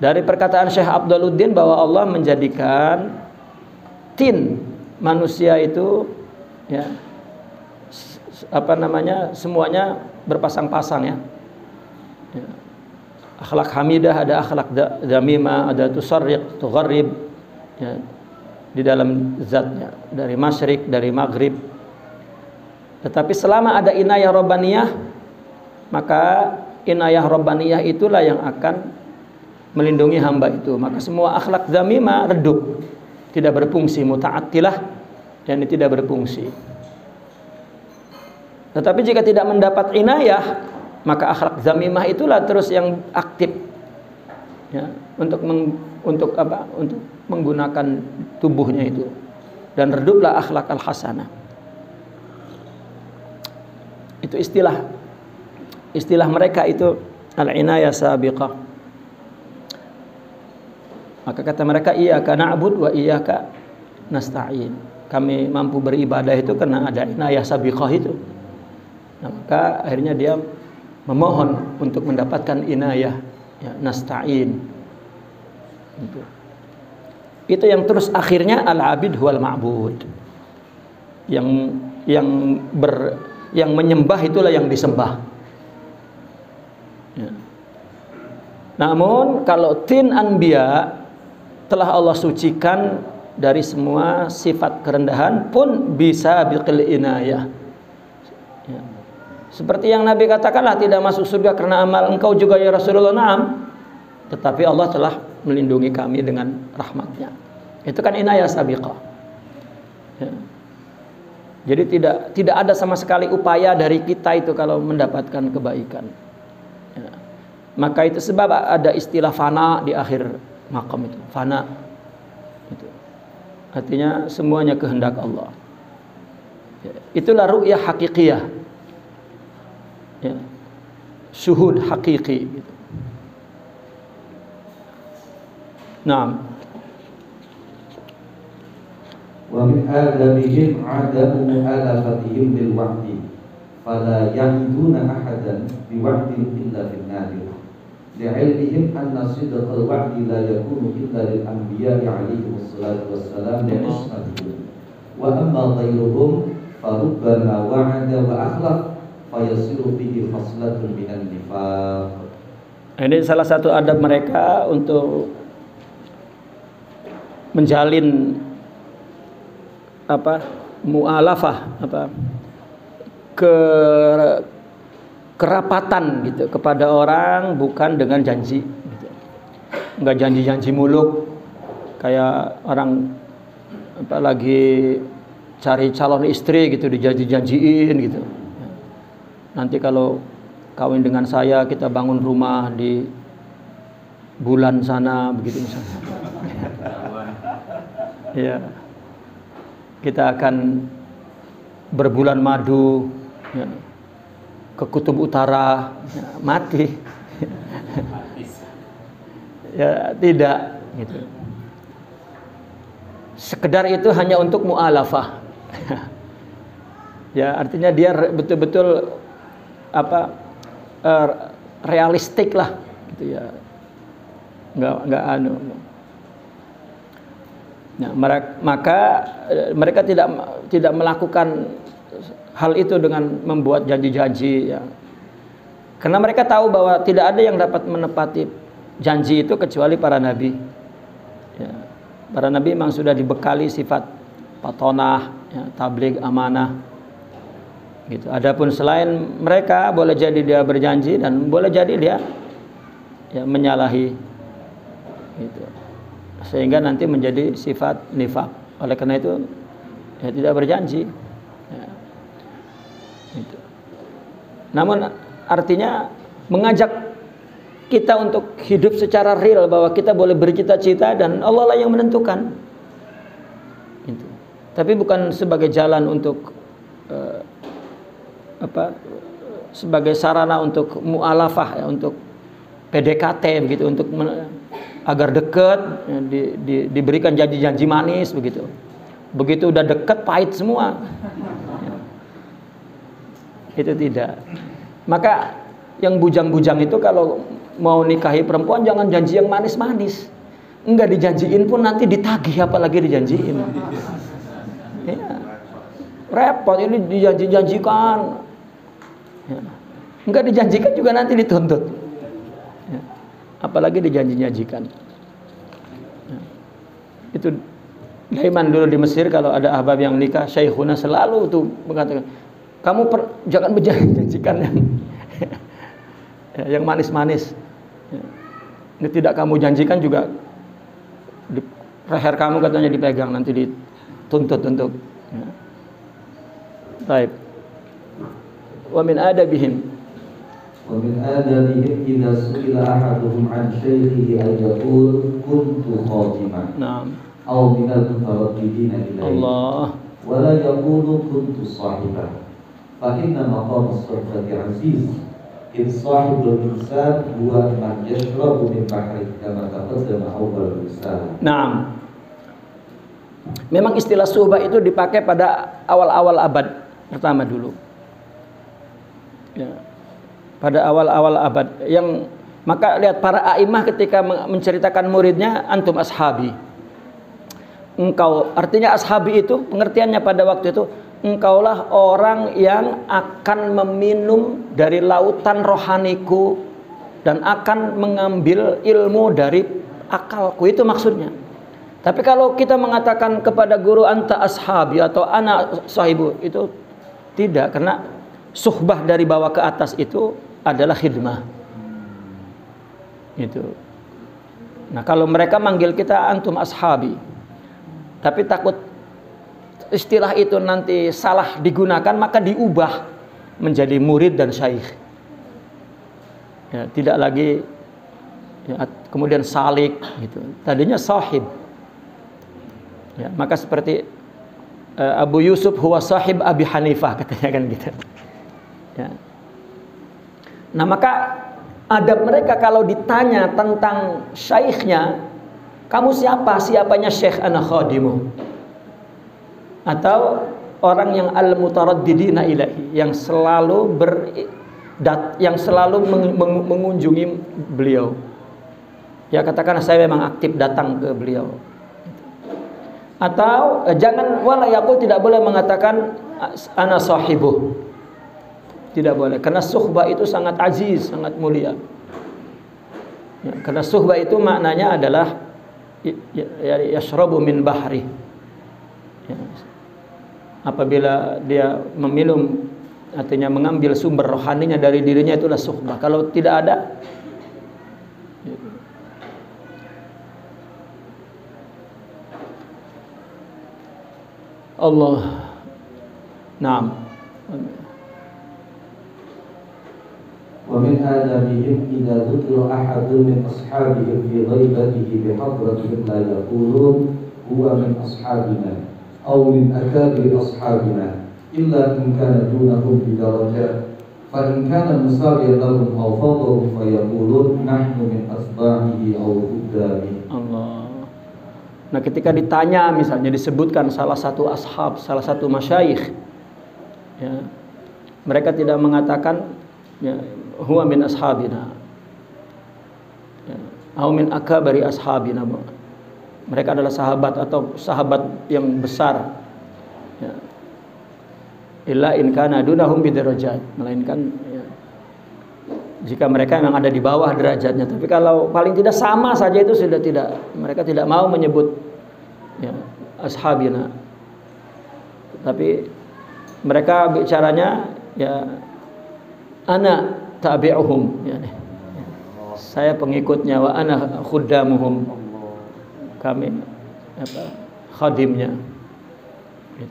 Dari perkataan Syekh Abduluddin bahwa Allah menjadikan tin manusia itu ya semuanya berpasang-pasang ya. Ya. Akhlak hamidah, ada akhlak dzamimah, ada tusarriq, tugharrib ya, di dalam zatnya, dari masyrik, dari maghrib. Tetapi selama ada inayah rabbaniyah, maka inayah rabbaniyah itulah yang akan melindungi hamba itu. Maka semua akhlak dzamimah redup, tidak berfungsi, muta'attilah, dan tidak berfungsi. Tetapi jika tidak mendapat inayah, maka akhlak dzamimah itulah terus yang aktif ya, untuk menggunakan tubuhnya itu, dan reduplah akhlak al-hasanah. Itu istilah mereka itu al-inayah sabiqah. Maka kata mereka, iyyaka na'bud wa iyyaka nasta'in. Kami mampu beribadah itu karena ada inayah sabiqah itu. Nah, maka akhirnya dia memohon untuk mendapatkan inayah ya, nasta'in. Itu yang terus akhirnya al-abid huwal ma'bud. Yang menyembah itulah yang disembah. Ya. Namun kalau tin anbiya telah Allah sucikan dari semua sifat kerendahan pun bisa biqil inayah ya. Seperti yang Nabi katakanlah, tidak masuk surga karena amal engkau juga ya Rasulullah, na'am, tetapi Allah telah melindungi kami dengan rahmatnya. Itu kan inayah sabiqah ya. Jadi tidak ada sama sekali upaya dari kita itu kalau mendapatkan kebaikan. Ya. Maka itu sebab ada istilah fana di akhir maqam itu, fana. Itu. Artinya semuanya kehendak Allah. Ya. Itulah ru'yah hakikiyah. Ya. Syuhud hakiki gitu. Naam. Wa min adabihim adamu mu'alafatihim bil wa'di fala yahiduna ahadan bi wa'din illa fil nadir li'ilmihim anna sidqal wa'di la yakunu illa lil anbiya'i alaihi wassalatu wassalam li ismatihim wa amma ghayruhum farubbama wa'ada wa akhlaf fayasiru fihi khaslatun minan nifaq. Ini salah satu adab mereka untuk menjalin mu'alafah, kerapatan gitu kepada orang, bukan dengan janji gitu. Enggak janji-janji muluk kayak orang lagi cari calon istri gitu, dijanji-janjiin gitu. Nanti kalau kawin dengan saya kita bangun rumah di bulan sana begitu misalnya. Ya. Kita akan berbulan madu ya, ke kutub utara ya, mati ya tidak gitu. Sekedar itu hanya untuk mu'alafah ya, artinya dia betul-betul realistik lah gitu ya, nggak anu. Nah, maka mereka tidak melakukan hal itu dengan membuat janji-janji ya. Karena mereka tahu bahwa tidak ada yang dapat menepati janji itu kecuali para nabi. Ya. Para nabi memang sudah dibekali sifat patonah, ya, tabligh, amanah. Gitu. Adapun selain mereka boleh jadi dia berjanji dan boleh jadi dia ya, menyalahi. Gitu. Sehingga nanti menjadi sifat nifaq. Oleh karena itu ya tidak berjanji ya. Gitu. Namun artinya mengajak kita untuk hidup secara real, bahwa kita boleh bercita-cita dan Allah lah yang menentukan gitu. Tapi bukan sebagai jalan untuk sebagai sarana untuk mu'alafah ya, untuk PDKT begitu, untuk agar dekat ya, diberikan janji-janji manis begitu. Begitu udah dekat pahit semua ya. Itu tidak. Maka yang bujang-bujang itu kalau mau nikahi perempuan jangan janji yang manis-manis. Enggak dijanjiin pun nanti ditagih, apalagi dijanjiin ya. Repot ini dijanji-janjikan ya. Enggak dijanjikan juga nanti dituntut ya. Apalagi dijanji-janjikan ya. Itu Daiman dulu di Mesir kalau ada ahbab yang nikah, syekhuna selalu tuh mengatakan, kamu jangan berjanjikan yang manis-manis ya. Ini tidak kamu janjikan juga di leher kamu katanya dipegang, nanti dituntut untuk ya. Baik. Wa min adabihim idza su'ila ahaduhum an shaykhihi ay yaqul kuntu khatiman. Naam. Aw min al-mutaraddidina ilayhi. Allah. Wa la yaqulu kuntu sahiban. Fa inna maqam as-suhbati aziz. In sahibul insan huwa man yashrabu min bahri kama taqaddama awwal risal. Naam. Memang istilah suhbah itu dipakai pada awal-awal abad pertama dulu. Ya. Pada awal-awal abad yang maka lihat para a'imah ketika menceritakan muridnya, antum ashabi. Engkau, artinya ashabi itu pengertiannya pada waktu itu, engkaulah orang yang akan meminum dari lautan rohaniku dan akan mengambil ilmu dari akalku, itu maksudnya. Tapi kalau kita mengatakan kepada guru anta ashabi atau ana sahibu, itu tidak, karena suhbah dari bawah ke atas itu adalah khidmah. Itu. Nah, kalau mereka manggil kita antum ashabi, tapi takut istilah itu nanti salah digunakan, maka diubah menjadi murid dan syaikh. Ya, tidak lagi ya, kemudian salik gitu. Tadinya sahib. Ya, maka seperti Abu Yusuf huwa sahib Abi Hanifah katanya kan gitu. Ya. Nah, maka adab mereka kalau ditanya tentang syekhnya, kamu siapa? Siapanya syekh? Ana khadimu. Atau orang yang al-mutaraddidina ilahi, yang selalu mengunjungi beliau. Ya, katakan saya memang aktif datang ke beliau. Atau jangan wala yaqul, tidak boleh mengatakan ana sahibuh. Tidak boleh, karena suhbah itu sangat aziz, sangat mulia. Ya, karena suhbah itu maknanya adalah yashrabu min bahri. Ya. Apabila dia meminum, artinya mengambil sumber rohaninya dari dirinya, itulah suhbah. Kalau tidak ada, Allah. Naam. ومن آدابهم إذا ذكر أحد من أصحابهم في غيبته بحضرتهم لا يقولون هو من أصحابنا أو من أكابر أصحابنا إلا إن كان دونهم بدرجة، فإن كان مساويا لهم أو فوقهم فيقولون نحن من أتباعه أو خدامه. Allah. Nah, ketika ditanya misalnya disebutkan salah satu ashab, salah satu masyayikh, ya, mereka tidak mengatakan ya, huwa min ashabina, ya, au min akabari ashabina. Mereka adalah sahabat atau sahabat yang besar. Ya. Illa in kana dunahum bidarajat, melainkan ya, jika mereka memang ada di bawah derajatnya. Tapi kalau paling tidak sama saja itu sudah tidak, mereka tidak mau menyebut ya, ashabina. Tapi mereka bicaranya ya ana tabi'uhum, ya, saya pengikutnya, wa ana khuddamuhum, kami apa, khadimnya.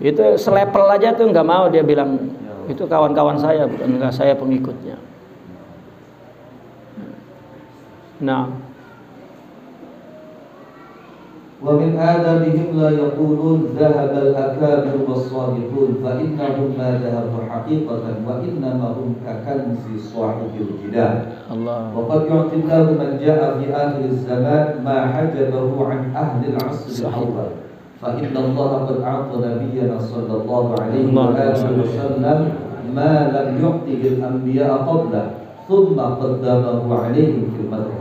Itu selepel aja tuh nggak mau, dia bilang itu kawan-kawan saya, bukan enggak, saya pengikutnya. Nah, ومن آدابهم لا يقولون ذهب الأكابر والصالحون فإنهم ما ذهبوا حقيقة وإنما هم ككنز صاحب الجدال. وقد يعطي الله من جاء في آخر الزمان ما حجبه عن أهل العصر الأول، فإن الله قد أعطى نبينا صلى الله عليه وآله وسلم ما لم يعطه الأنبياء قبله ثم قدمه عليهم في المدح.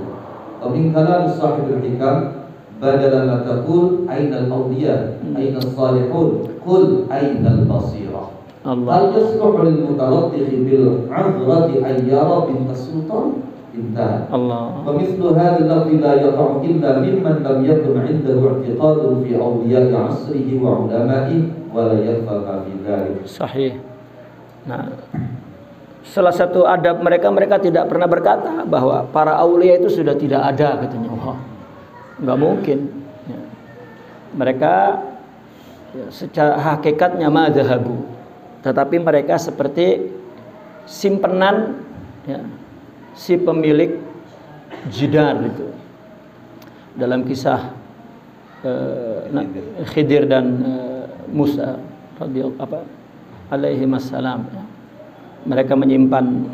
ومن كلام صاحب الحكم بدل ما تقول أين الأولياء أين الصالحون قل أين البصيرة. هل يصلح للمتلطف بالعذرة أن يرى بنت السلطان؟ انتهى. ومثل هذا الذي لا يقع إلا ممن لم يكن عنده اعتقاد في أولياء عصره وعلمائه ولا يخفى ما في ذلك. Sahih. Nah, salah satu adab mereka tidak pernah berkata bahwa para aulia itu sudah tidak ada, katanya. Wah, nggak mungkin ya. Mereka ya, secara hakikatnya madhabu, tetapi mereka seperti simpenan ya, si pemilik jidar itu dalam kisah Khidir dan Musa radhiyallahu alaihi wassalam ya. Mereka menyimpan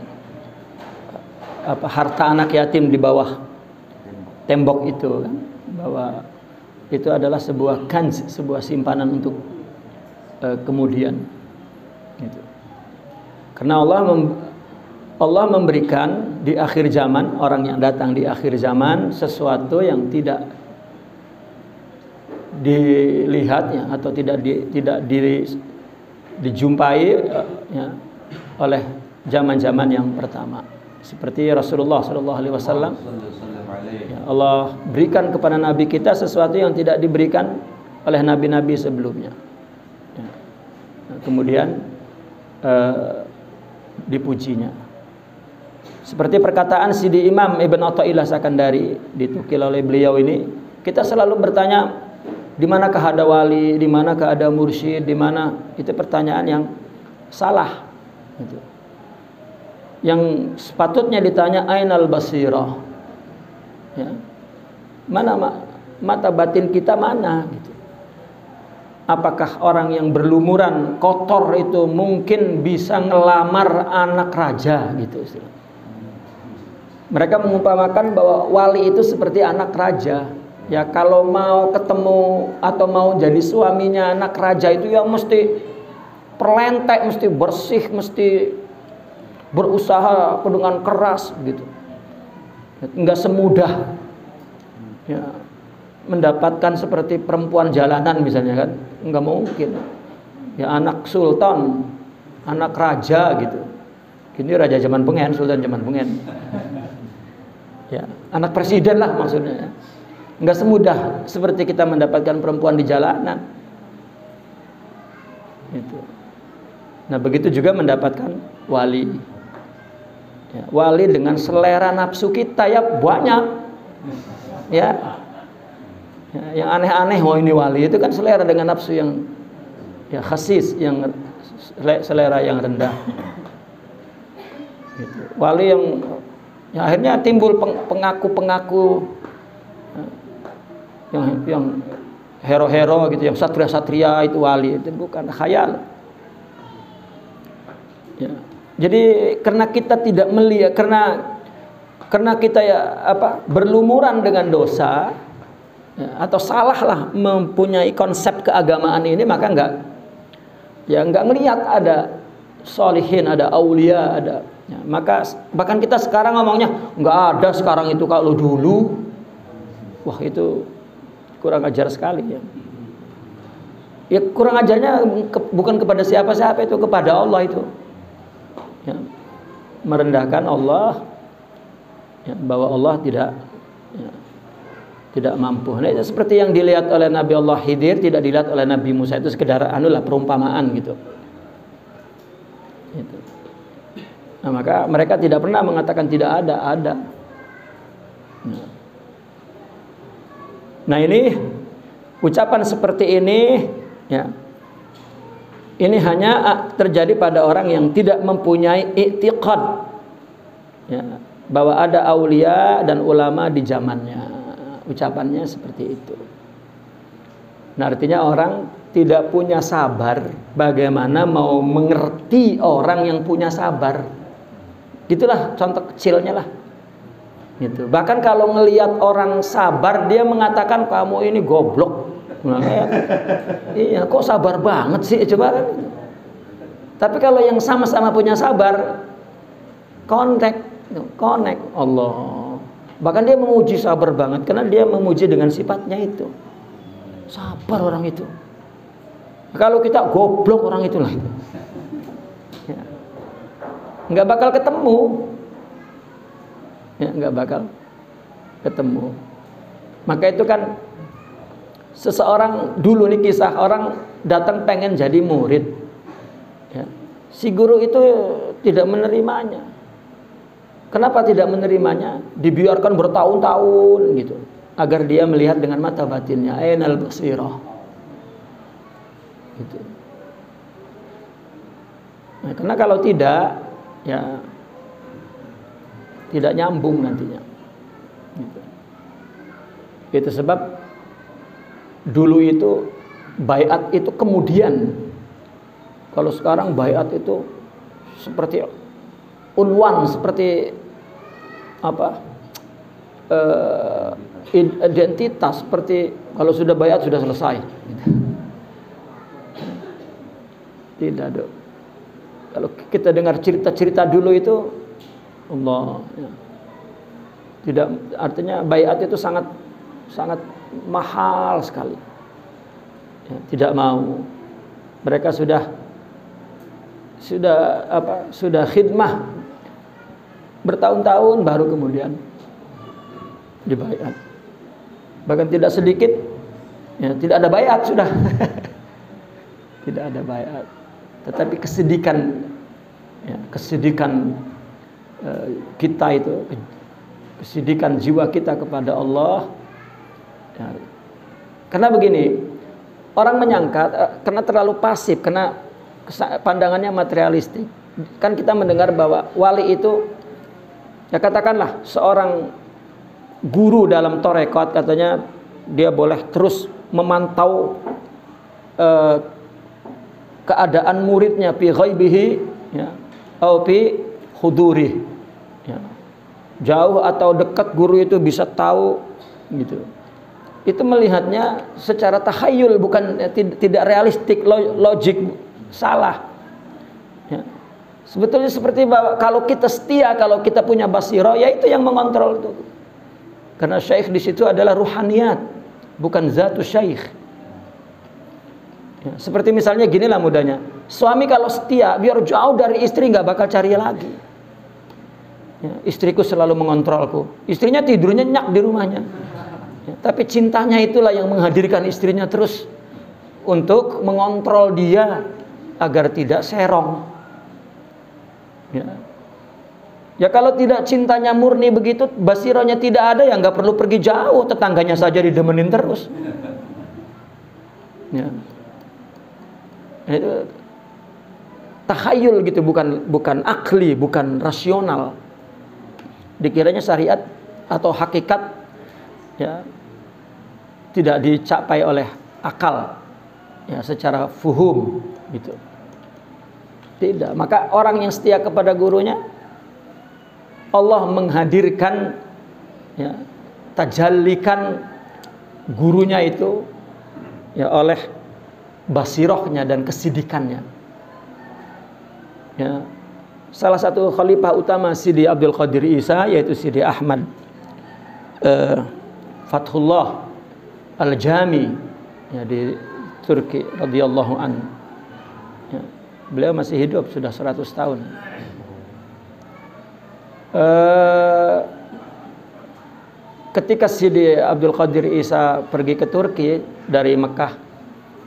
harta anak yatim di bawah tembok itu kan, bahwa itu adalah sebuah kanz, sebuah simpanan untuk kemudian gitu. Karena Allah memberikan di akhir zaman, orang yang datang di akhir zaman, sesuatu yang tidak dilihatnya atau tidak dijumpai ya, oleh zaman-zaman yang pertama. Seperti Rasulullah SAW, ya, Allah berikan kepada Nabi kita sesuatu yang tidak diberikan oleh Nabi-Nabi sebelumnya. Ya. Nah, kemudian dipujinya. Seperti perkataan Sidi Imam Ibn Athaillah Sakandari, ditukil oleh beliau ini, kita selalu bertanya Di manakah ada wali, di manakah ada mursyid, di mana? Itu pertanyaan yang salah. Gitu. Yang sepatutnya ditanya ainal basirah. Ya. Mana mata batin kita mana? Gitu. Apakah orang yang berlumuran kotor itu mungkin bisa ngelamar anak raja gitu? Mereka mengumpamakan bahwa wali itu seperti anak raja. Ya kalau mau ketemu atau mau jadi suaminya anak raja itu ya mesti perlentek, mesti bersih, mesti berusaha dengan keras gitu. Enggak semudah ya, mendapatkan seperti perempuan jalanan misalnya kan, enggak mungkin. Ya anak sultan, anak raja gitu. Ini raja zaman pengen, sultan zaman pengen. Ya, anak presiden lah maksudnya. Enggak semudah seperti kita mendapatkan perempuan di jalanan. Itu. Nah, begitu juga mendapatkan wali. Ya, wali dengan selera nafsu kita ya banyak. Ya. Ya, yang aneh-aneh, oh ini wali itu kan selera dengan nafsu yang ya khasis, yang selera yang rendah. Gitu. Wali yang ya, akhirnya timbul pengaku-pengaku yang hero-hero gitu, yang satria-satria itu wali, itu bukan khayal. Ya. Jadi karena kita tidak melihat, karena kita ya berlumuran dengan dosa ya, atau salah lah mempunyai konsep keagamaan ini, maka enggak ngelihat ada solihin, ada aulia, ada ya, maka bahkan kita sekarang ngomongnya enggak ada sekarang itu, kalau dulu wah itu kurang ajar sekali ya. Ya kurang ajarnya bukan kepada siapa-siapa, itu kepada Allah itu. Ya, merendahkan Allah ya, bahwa Allah tidak mampu. Nah, itu seperti yang dilihat oleh Nabi Allah Khidir, tidak dilihat oleh Nabi Musa, itu sekedar perumpamaan gitu. Gitu. Nah, maka mereka tidak pernah mengatakan tidak ada. Nah, ini ucapan seperti ini ya, ini hanya terjadi pada orang yang tidak mempunyai i'tiqad ya, bahwa ada aulia dan ulama di zamannya. Ucapannya seperti itu. Nah, artinya orang tidak punya sabar, bagaimana mau mengerti orang yang punya sabar. Gitulah contoh kecilnya lah. Gitu. Bahkan kalau ngelihat orang sabar, dia mengatakan kamu ini goblok. Nah, iya, kok sabar banget sih, coba kan. Tapi kalau yang sama-sama punya sabar, connect Allah. Bahkan dia memuji sabar banget, karena dia memuji dengan sifatnya itu. Sabar orang itu. Kalau kita goblok orang itulah itu. Ya. Nggak bakal ketemu. Ya, nggak bakal ketemu. Maka itu kan seseorang dulu nih, kisah orang datang pengen jadi murid ya. Si guru itu tidak menerimanya. Kenapa tidak menerimanya? Dibiarkan bertahun-tahun gitu, agar dia melihat dengan mata batinnya, ainal basirah gitu. Nah, karena kalau tidak ya tidak nyambung nantinya gitu. Itu sebab dulu itu baiat itu kemudian. Kalau sekarang baiat itu seperti unwan, seperti identitas, seperti kalau sudah baiat sudah selesai gitu. Tidak ada. Kalau kita dengar cerita-cerita dulu itu Allah ya. Tidak, artinya baiat itu sangat mahal sekali ya, tidak mau. Mereka sudah khidmah bertahun-tahun baru kemudian dibaiat. Bahkan tidak sedikit ya, tidak ada baiat sudah. Tidak ada baiat, tetapi kesedihan kita itu, kesedihan jiwa kita kepada Allah ya, Karena begini, orang menyangka karena terlalu pasif, karena pandangannya materialistik. Kan kita mendengar bahwa wali itu, ya katakanlah seorang guru dalam torekot, katanya dia boleh terus memantau keadaan muridnya fi ghaibihi, ya, atau fi huduri, ya. Jauh atau dekat guru itu bisa tahu gitu. Itu melihatnya secara takhayul, bukan tidak realistik, logik, salah. Ya. Sebetulnya seperti bahwa kalau kita setia, kalau kita punya basirah, ya itu yang mengontrol itu. Karena syekh di situ adalah ruhaniyat, bukan zatu syekh. Ya, seperti misalnya ginilah mudahnya, suami kalau setia, biar jauh dari istri nggak bakal cari lagi. Ya, istriku selalu mengontrolku. Istrinya tidurnya nyenyak di rumahnya. Ya, tapi cintanya itulah yang menghadirkan istrinya terus untuk mengontrol dia agar tidak serong. Ya. Ya kalau tidak cintanya murni begitu, basirahnya tidak ada, ya nggak perlu pergi jauh, tetangganya saja didemenin terus. Ya. Itu takhayul gitu, bukan akli, bukan rasional. Dikiranya syariat atau hakikat, ya, tidak dicapai oleh akal, ya, secara fuhum gitu. Tidak. Maka orang yang setia kepada gurunya, Allah menghadirkan, ya, tajallikan gurunya itu, ya, oleh basirohnya dan kesidikannya. Ya. Salah satu khalifah utama Sidi Abdul Qadir Isa, yaitu Sidi Ahmad Fathullah Al-Jami, ya, di Turki radhiyallahu an. Ya. Beliau masih hidup, sudah 100 tahun. Ketika Sidi Abdul Qadir Isa pergi ke Turki dari Mekah,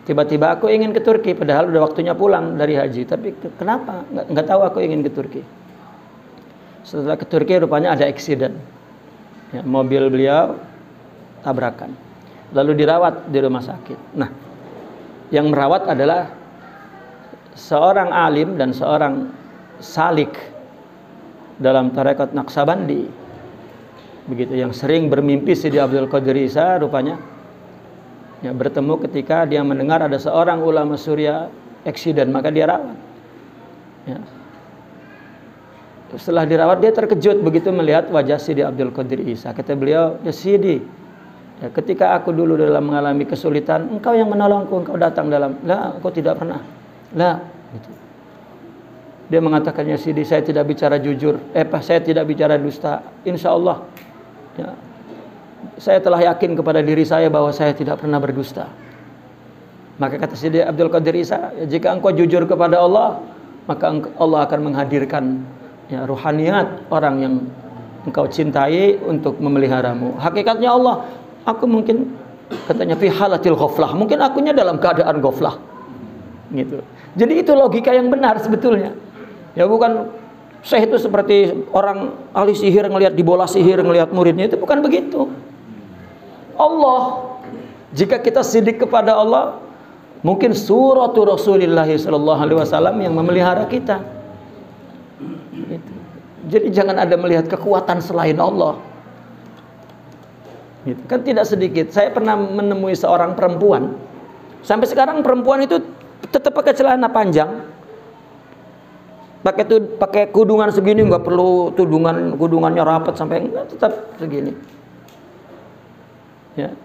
tiba-tiba aku ingin ke Turki, padahal udah waktunya pulang dari haji. Tapi kenapa? Nggak tahu aku ingin ke Turki. Setelah ke Turki rupanya ada eksiden. Ya, mobil beliau tabrakan. Lalu dirawat di rumah sakit. Nah, yang merawat adalah seorang alim dan seorang salik dalam tarekat Naqsabandi. Begitu, yang sering bermimpi Sidi Abdul Qadir Isa rupanya, ya, bertemu ketika dia mendengar ada seorang ulama Surya eksiden, maka dia rawat. Ya. Setelah dirawat dia terkejut begitu melihat wajah Sidi Abdul Qadir Isa. Kata beliau, ya Sidi, ya, ketika aku dulu dalam mengalami kesulitan, engkau yang menolongku, engkau datang dalam. Lah, engkau tidak pernah. Lah, gitu. Dia mengatakannya, Sidi, saya tidak bicara jujur. Saya tidak bicara dusta. Insya Allah, ya, saya telah yakin kepada diri saya bahwa saya tidak pernah berdusta. Maka kata Sidi Abdul Qadir Isa, ya, jika engkau jujur kepada Allah, maka Allah akan menghadirkan, ya, ruhaniyat orang yang engkau cintai untuk memeliharamu. Hakikatnya Allah, aku mungkin, katanya, fi halatil ghaflah, mungkin akunya dalam keadaan ghaflah, gitu. Jadi itu logika yang benar sebetulnya. Ya, bukan syekh itu seperti orang ahli sihir ngelihat di bola sihir ngelihat muridnya, itu bukan begitu. Allah, jika kita sidik kepada Allah, mungkin suratu Rasulullah sallallahu alaihi wasallam yang memelihara kita. Gitu. Jadi jangan ada melihat kekuatan selain Allah. Gitu. Kan tidak sedikit. Saya pernah menemui seorang perempuan. Sampai sekarang perempuan itu tetap pakai celana panjang. Pakai kudungan segini, nggak perlu kudungannya rapat sampai, enggak, tetap segini. Ya.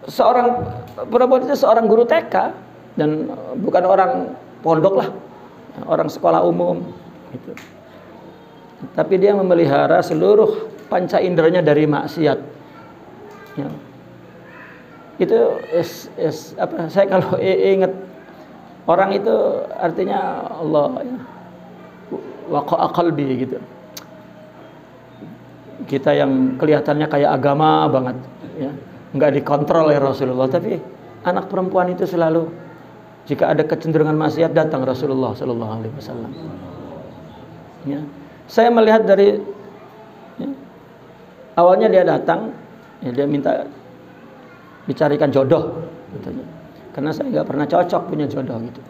Seorang perempuan itu seorang guru TK dan bukan orang pondok lah, orang sekolah umum gitu. Tapi dia memelihara seluruh panca inderanya dari maksiat. Ya. Itu saya kalau ingat orang itu artinya Allah, ya, waqa'a qalbi gitu. Kita yang kelihatannya kayak agama banget, ya, nggak dikontrol oleh Rasulullah, tapi anak perempuan itu selalu, jika ada kecenderungan maksiat, datang Rasulullah Sallallahu Alaihi Wasallam. Ya. Saya melihat dari, ya, Awalnya dia datang, ya dia minta dicarikan jodoh, katanya. Karena saya nggak pernah cocok punya jodoh gitu.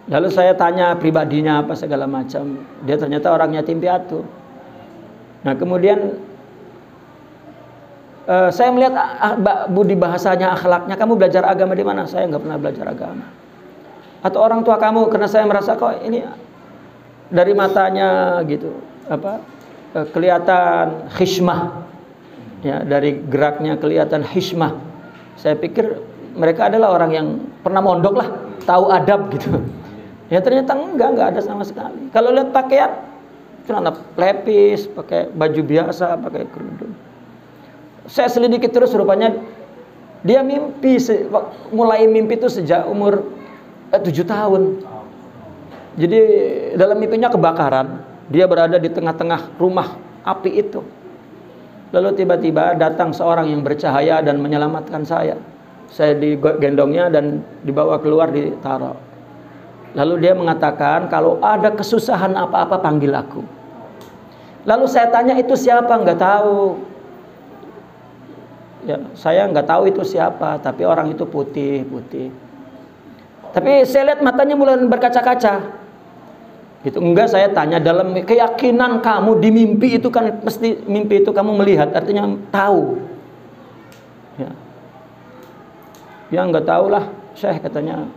Lalu saya tanya pribadinya apa segala macam. Dia ternyata orang yatim piatu. Nah kemudian saya melihat budi bahasanya, akhlaknya. Kamu belajar agama di mana? Saya nggak pernah belajar agama. Atau orang tua kamu? Karena saya merasa kok ini dari matanya gitu, kelihatan hishmah. Ya, dari geraknya kelihatan hishmah. Saya pikir mereka adalah orang yang pernah mondok lah, tahu adab gitu. Ya ternyata enggak ada sama sekali. Kalau lihat pakaian, celana lepis, pakai baju biasa, pakai kerudung. Saya selidiki terus, rupanya dia mulai mimpi itu sejak umur 7 tahun. Jadi dalam mimpinya kebakaran, dia berada di tengah-tengah rumah api itu. Lalu tiba-tiba datang seorang yang bercahaya dan menyelamatkan saya. Saya digendongnya dan dibawa keluar, ditaruh. Lalu dia mengatakan, kalau ada kesusahan apa-apa panggil aku. Lalu saya tanya, itu siapa? Nggak tahu. Ya, saya nggak tahu itu siapa, tapi orang itu putih. Tapi saya lihat matanya mulai berkaca-kaca. Gitu. Enggak, saya tanya, dalam keyakinan kamu di mimpi itu kan mesti mimpi itu kamu melihat, artinya tahu. Ya nggak tahulah, Syekh katanya.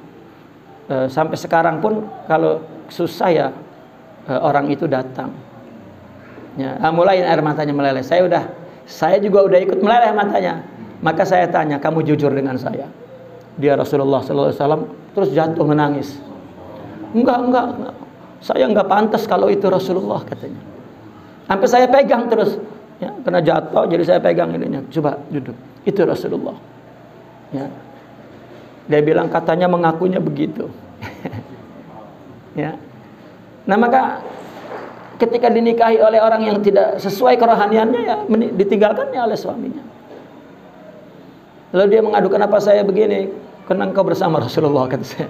Sampai sekarang pun kalau susah ya orang itu datang. Ya, mulai air matanya meleleh. Saya juga udah ikut meleleh matanya. Maka saya tanya, kamu jujur dengan saya? Dia Rasulullah SAW, terus jatuh menangis. Enggak. Saya enggak pantas kalau itu Rasulullah, katanya. Sampai saya pegang terus. Ya, kena jatuh, jadi saya pegang ininya. Coba duduk. Itu Rasulullah. Ya. Dia bilang katanya mengakunya begitu. Ya. Nah maka ketika dinikahi oleh orang yang tidak sesuai kerohaniannya, ya ditinggalkannya oleh suaminya. Lalu dia mengadukan, apa saya begini? Karena engkau bersama Rasulullah, kata saya.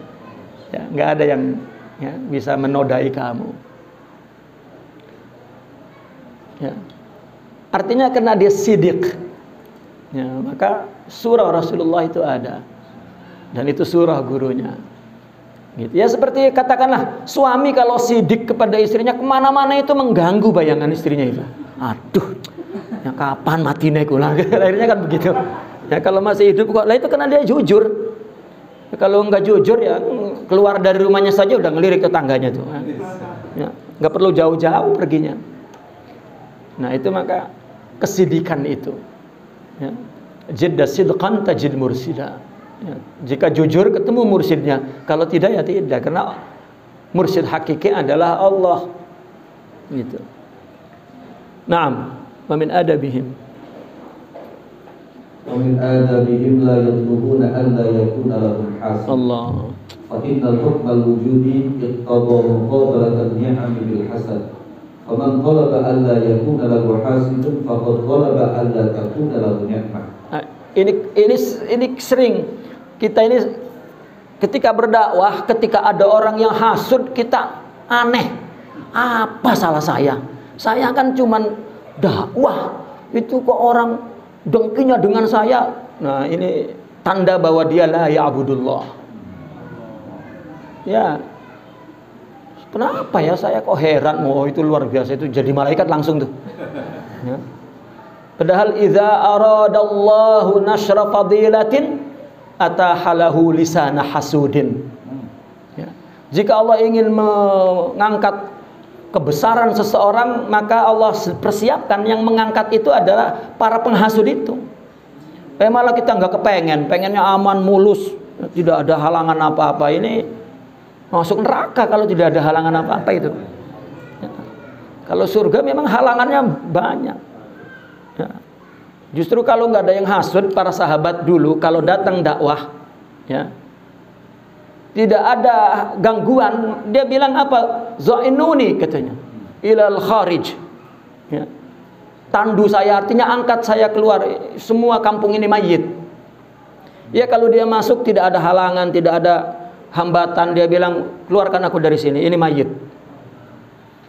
Ya, nggak ada yang bisa menodai kamu. Ya. Artinya karena dia sidik. Ya, maka surah Rasulullah itu ada. Dan itu surah gurunya. Gitu. Ya seperti katakanlah suami kalau sidik kepada istrinya, kemana-mana itu mengganggu bayangan istrinya itu. Aduh, ya kapan mati nekulah. Akhirnya kan begitu. Ya kalau masih hidup kok, lah itu karena dia jujur. Ya, kalau nggak jujur ya keluar dari rumahnya saja udah ngelirik tetangganya tuh. Ya, nggak perlu jauh-jauh perginya. Nah itu maka kesidikan itu. Ya. Jidda sidqan tajid mursida. Ya, jika jujur ketemu mursyidnya, kalau tidak ya tidak, karena mursyid hakiki adalah Allah. Gitu. Naam, wa min adabihim. Wa min adabihim la yatlubuna an la yakuna lahum hasib. Allah. Fa innal hukma al-wujudi iqtada muqabalat an-ni'am bil hasad. Fa man talaba an la yakuna lahu hasidun faqad talaba an la takuna lahu ni'mah. Ini sering kita ini ketika berdakwah, ketika ada orang yang hasud, kita aneh. Apa salah saya? Saya kan cuman dakwah, itu kok orang dengkinya dengan saya. Nah ini tanda bahwa dia la ya'budullah. Ya, kenapa ya saya kok heran? Oh itu luar biasa, itu jadi malaikat langsung tuh. Ya. Padahal idza aradallahu nashra fadilatin atahalahu lisana hasudin. Ya. Jika Allah ingin mengangkat kebesaran seseorang, maka Allah persiapkan yang mengangkat itu adalah para penghasud itu. Malah kita nggak pengennya aman mulus, tidak ada halangan apa-apa. Ini masuk neraka kalau tidak ada halangan apa-apa itu. Ya. Kalau surga memang halangannya banyak. Ya. Justru kalau nggak ada yang hasud, para sahabat dulu kalau datang dakwah, ya, tidak ada gangguan, dia bilang apa? Za'inuni katanya, ilal kharij. Ya. Tandu saya, artinya angkat saya keluar. Semua kampung ini mayit. Ya kalau dia masuk tidak ada halangan, tidak ada hambatan, dia bilang keluarkan aku dari sini, ini mayit.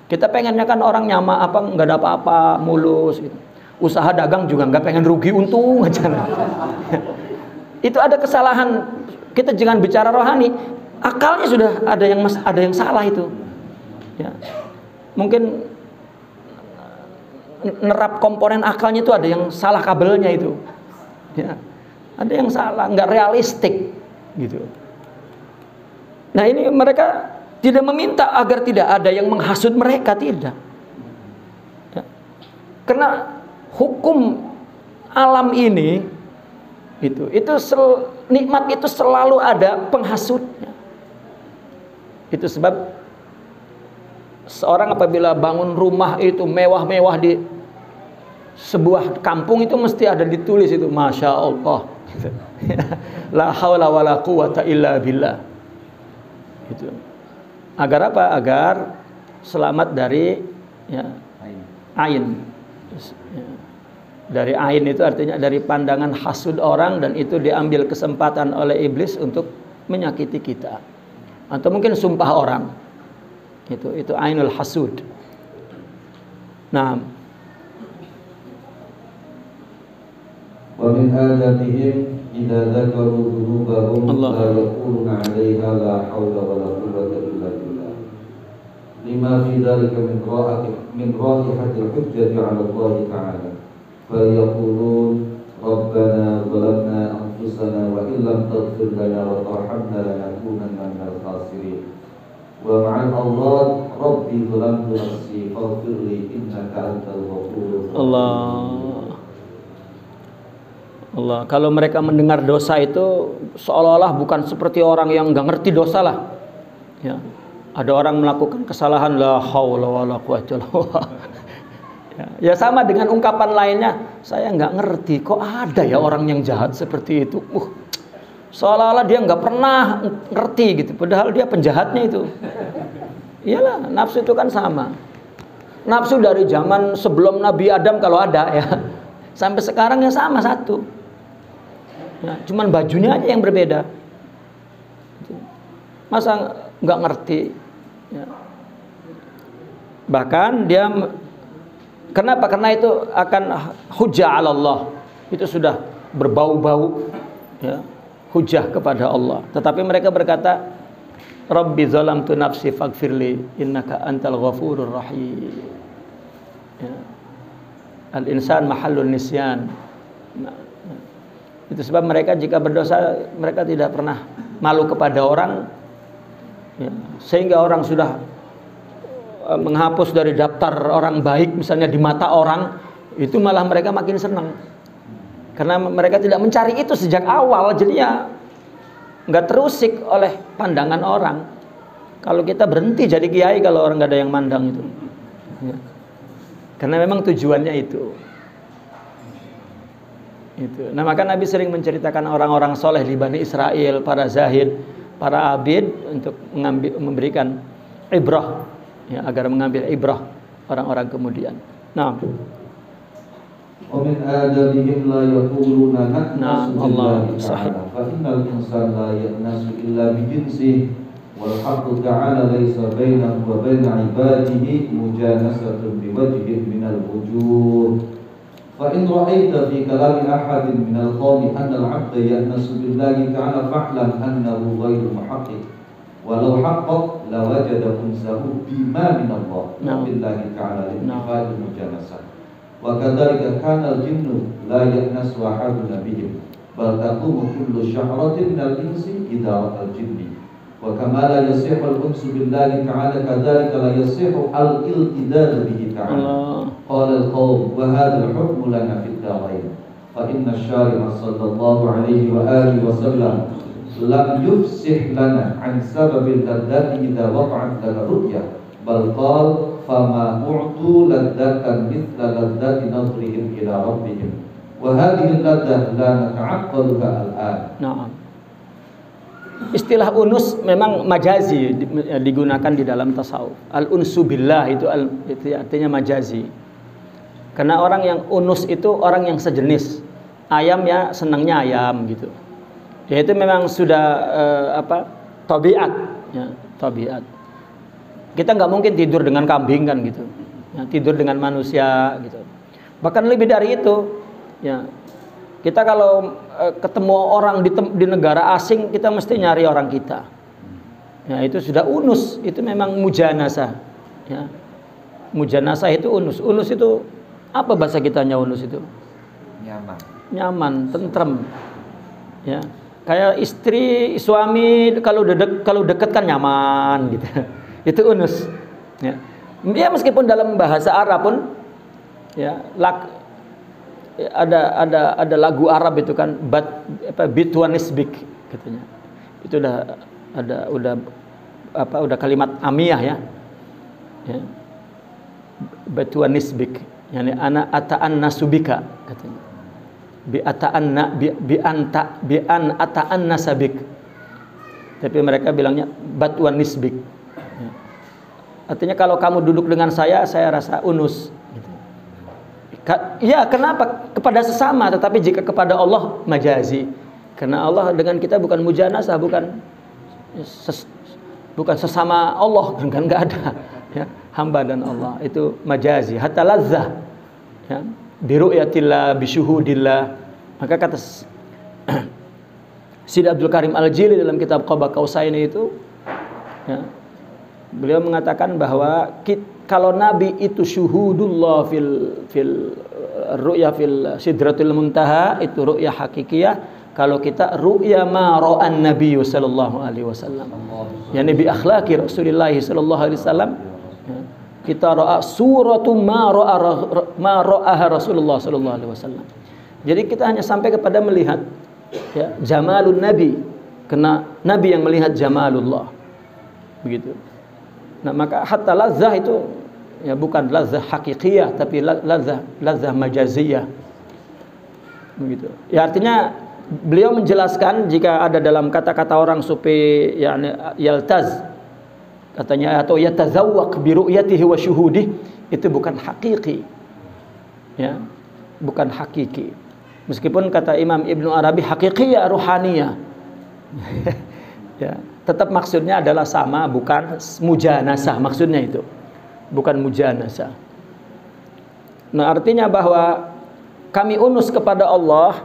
Kita pengennya kan orang nyama apa nggak ada apa-apa, mulus gitu. Usaha dagang juga nggak pengen rugi, untung aja. Itu ada kesalahan. Kita jangan bicara rohani, akalnya sudah ada yang salah itu. Ya. Mungkin nerap komponen akalnya itu ada yang salah kabelnya itu. Ya. Ada yang salah, nggak realistik gitu. Nah ini mereka tidak meminta agar tidak ada yang menghasut mereka, tidak. Ya. Karena hukum alam ini nikmat itu selalu ada penghasutnya. Itu sebab seorang apabila bangun rumah itu mewah-mewah di sebuah kampung itu mesti ada ditulis itu Masya Allah. La haula wala quwata illa billah. Itu. Agar apa? Agar selamat dari ain. Dari ain itu artinya dari pandangan hasud orang, dan itu diambil kesempatan oleh iblis untuk menyakiti kita. Atau mungkin sumpah orang. Itu ainul hasud. Nah, wa min adatihim idza dzakaru dzunubahum la yaquluna 'alaiha la haula wa la quwwata illa billah. Lima fi dzalika min ra'ihatil hujjati 'ala Allah ta'ala. Fa yaqulun rabbana zalamna anfusana wa illam taghfir lana wa tarhamna lanakunanna minal khasirin. Wa ma'al Allah rabbi zalamtu nafsi faghfir li innaka antal ghafurur rahim. Allah, kalau mereka mendengar dosa itu seolah-olah bukan seperti orang yang nggak ngerti dosa lah. Ya. Ada orang melakukan kesalahan la haula wala quwwata illa billah. Ya sama dengan ungkapan lainnya, saya nggak ngerti kok ada ya orang yang jahat seperti itu. Seolah-olah dia nggak pernah ngerti gitu, padahal dia penjahatnya itu. Iyalah, nafsu itu kan sama. Nafsu dari zaman sebelum Nabi Adam kalau ada ya, sampai sekarang ya sama satu. Ya, cuman bajunya aja yang berbeda. Masa nggak ngerti? Ya. Bahkan dia, kenapa? Karena itu akan hujah ala Allah. Itu sudah berbau-bau ya, hujah kepada Allah. Tetapi mereka berkata, Rabbi zalamtu nafsi faghfirli innaka antal ghafurur rahim. Ya. Al-insan mahallun nisyan. Itu sebab mereka jika berdosa, mereka tidak pernah malu kepada orang ya, sehingga orang sudah menghapus dari daftar orang baik misalnya di mata orang, itu malah mereka makin senang karena mereka tidak mencari itu sejak awal, jadi ya nggak terusik oleh pandangan orang. Kalau kita berhenti jadi kiai kalau orang nggak ada yang mandang itu ya. Karena memang tujuannya itu. Nah maka Nabi sering menceritakan orang-orang soleh di Bani Israel, para zahid, para abid, untuk memberikan ibrah ya, agar mengambil ibrah orang-orang kemudian. Nah, ومن آدابهم لا يقولون نأنس بالله تعالى فإن الإنسان لا يأنس إلا بجنسه والحق تعالى ليس بينه وبين عباده مجانسة بوجه من الوجوه فإن رأيت في كلام أحد من القوم أن العبد يأنس بالله تعالى فاعلم أنه غير محقق ولو حقق لوجد أنسه بما من الله وبالله تعالى لانتفاء المجانسة وكذلك كان الجن لا يأنس أحدنا بهم بل تقوم كل شعرة من الإنس إذا رأى الجن وكما لا يصح الأنس بالله تعالى كذلك لا يصح الالتذاذ به تعالى قال القوم وهذا الحكم لنا في الدارين فإن الشارع صلى الله عليه وآله وسلم لم يفسح لنا عن سبب اللذات إذا وقعت لنا رؤيا بل قال فما أعطوا لذة مثل لذة نظرهم إلى ربهم وهذه اللذة لا نتعقلها الآن. Nah, istilah unus memang majazi digunakan di dalam tasawuf. Al-unsu billah itu artinya majazi. Karena orang yang unus itu orang yang sejenis. Ayam ya senangnya ayam gitu. Ya itu memang sudah tabiat ya, tabiat. Kita nggak mungkin tidur dengan kambing kan gitu. Ya, tidur dengan manusia gitu. Bahkan lebih dari itu, ya. Kita kalau ketemu orang di negara asing, kita mesti nyari orang kita. Ya, itu sudah unus, itu memang mujanasah. Ya. Mujanasah itu unus. Unus itu apa bahasa kitanya unus itu? Nyaman. Nyaman, tentrem. Ya. Kayak istri, suami kalau deket kan nyaman gitu. Itu unus. Ya. Ya meskipun dalam bahasa Arab pun ya ada lagu Arab itu kan bitwanisbik katanya. Itu udah kalimat amiyah ya. Ya. Bitwanisbik, yani ana ata'annasubika katanya. Bi an ata'annasabik. Tapi mereka bilangnya batwanisbik. Ya. Artinya kalau kamu duduk dengan saya rasa unus. Gitu. Ya kenapa? Kepada sesama, tetapi jika kepada Allah majazi. Karena Allah dengan kita bukan mujanasah, bukan sesama Allah, kan nggak ada. Ya, hamba dan Allah itu majazi. Hatta lazzah. Ya, biru'yatillah, bisyuhudillah. Maka kata Syed Abdul Karim Al-Jili dalam kitab Qaba Qausaini itu, ya, beliau mengatakan bahwa kalau Nabi itu syuhudullah fil ru'ya fil sidratul muntaha, itu ru'ya hakikiyah. Kalau kita ru'ya ma ra'an nabiyyu sallallahu alaihi wasallam, yani bi akhlaqi Rasulullah sallallahu alaihi wasallam, kita ra'a suratu ma ra'aha Rasulullah sallallahu alaihi wasallam. Jadi kita hanya sampai kepada melihat ya, jamalun nabi, karena nabi yang melihat jamalullah. Begitu. Nah, maka hatta lazzah itu ya bukan lazzah hakikiyah, tapi lazzah majaziyah. Begitu. Ya artinya beliau menjelaskan jika ada dalam kata-kata orang sufi yakni yaltaz katanya atau yatazawwaq bi ru'yatihi wa syuhudi, itu bukan hakiki. Ya, bukan hakiki. Meskipun kata Imam Ibnu Arabi hakikiyah ruhaniyah. Ya, tetap maksudnya adalah sama, bukan mujanasah, maksudnya itu. Bukan mujanasah. Nah, artinya bahwa kami unus kepada Allah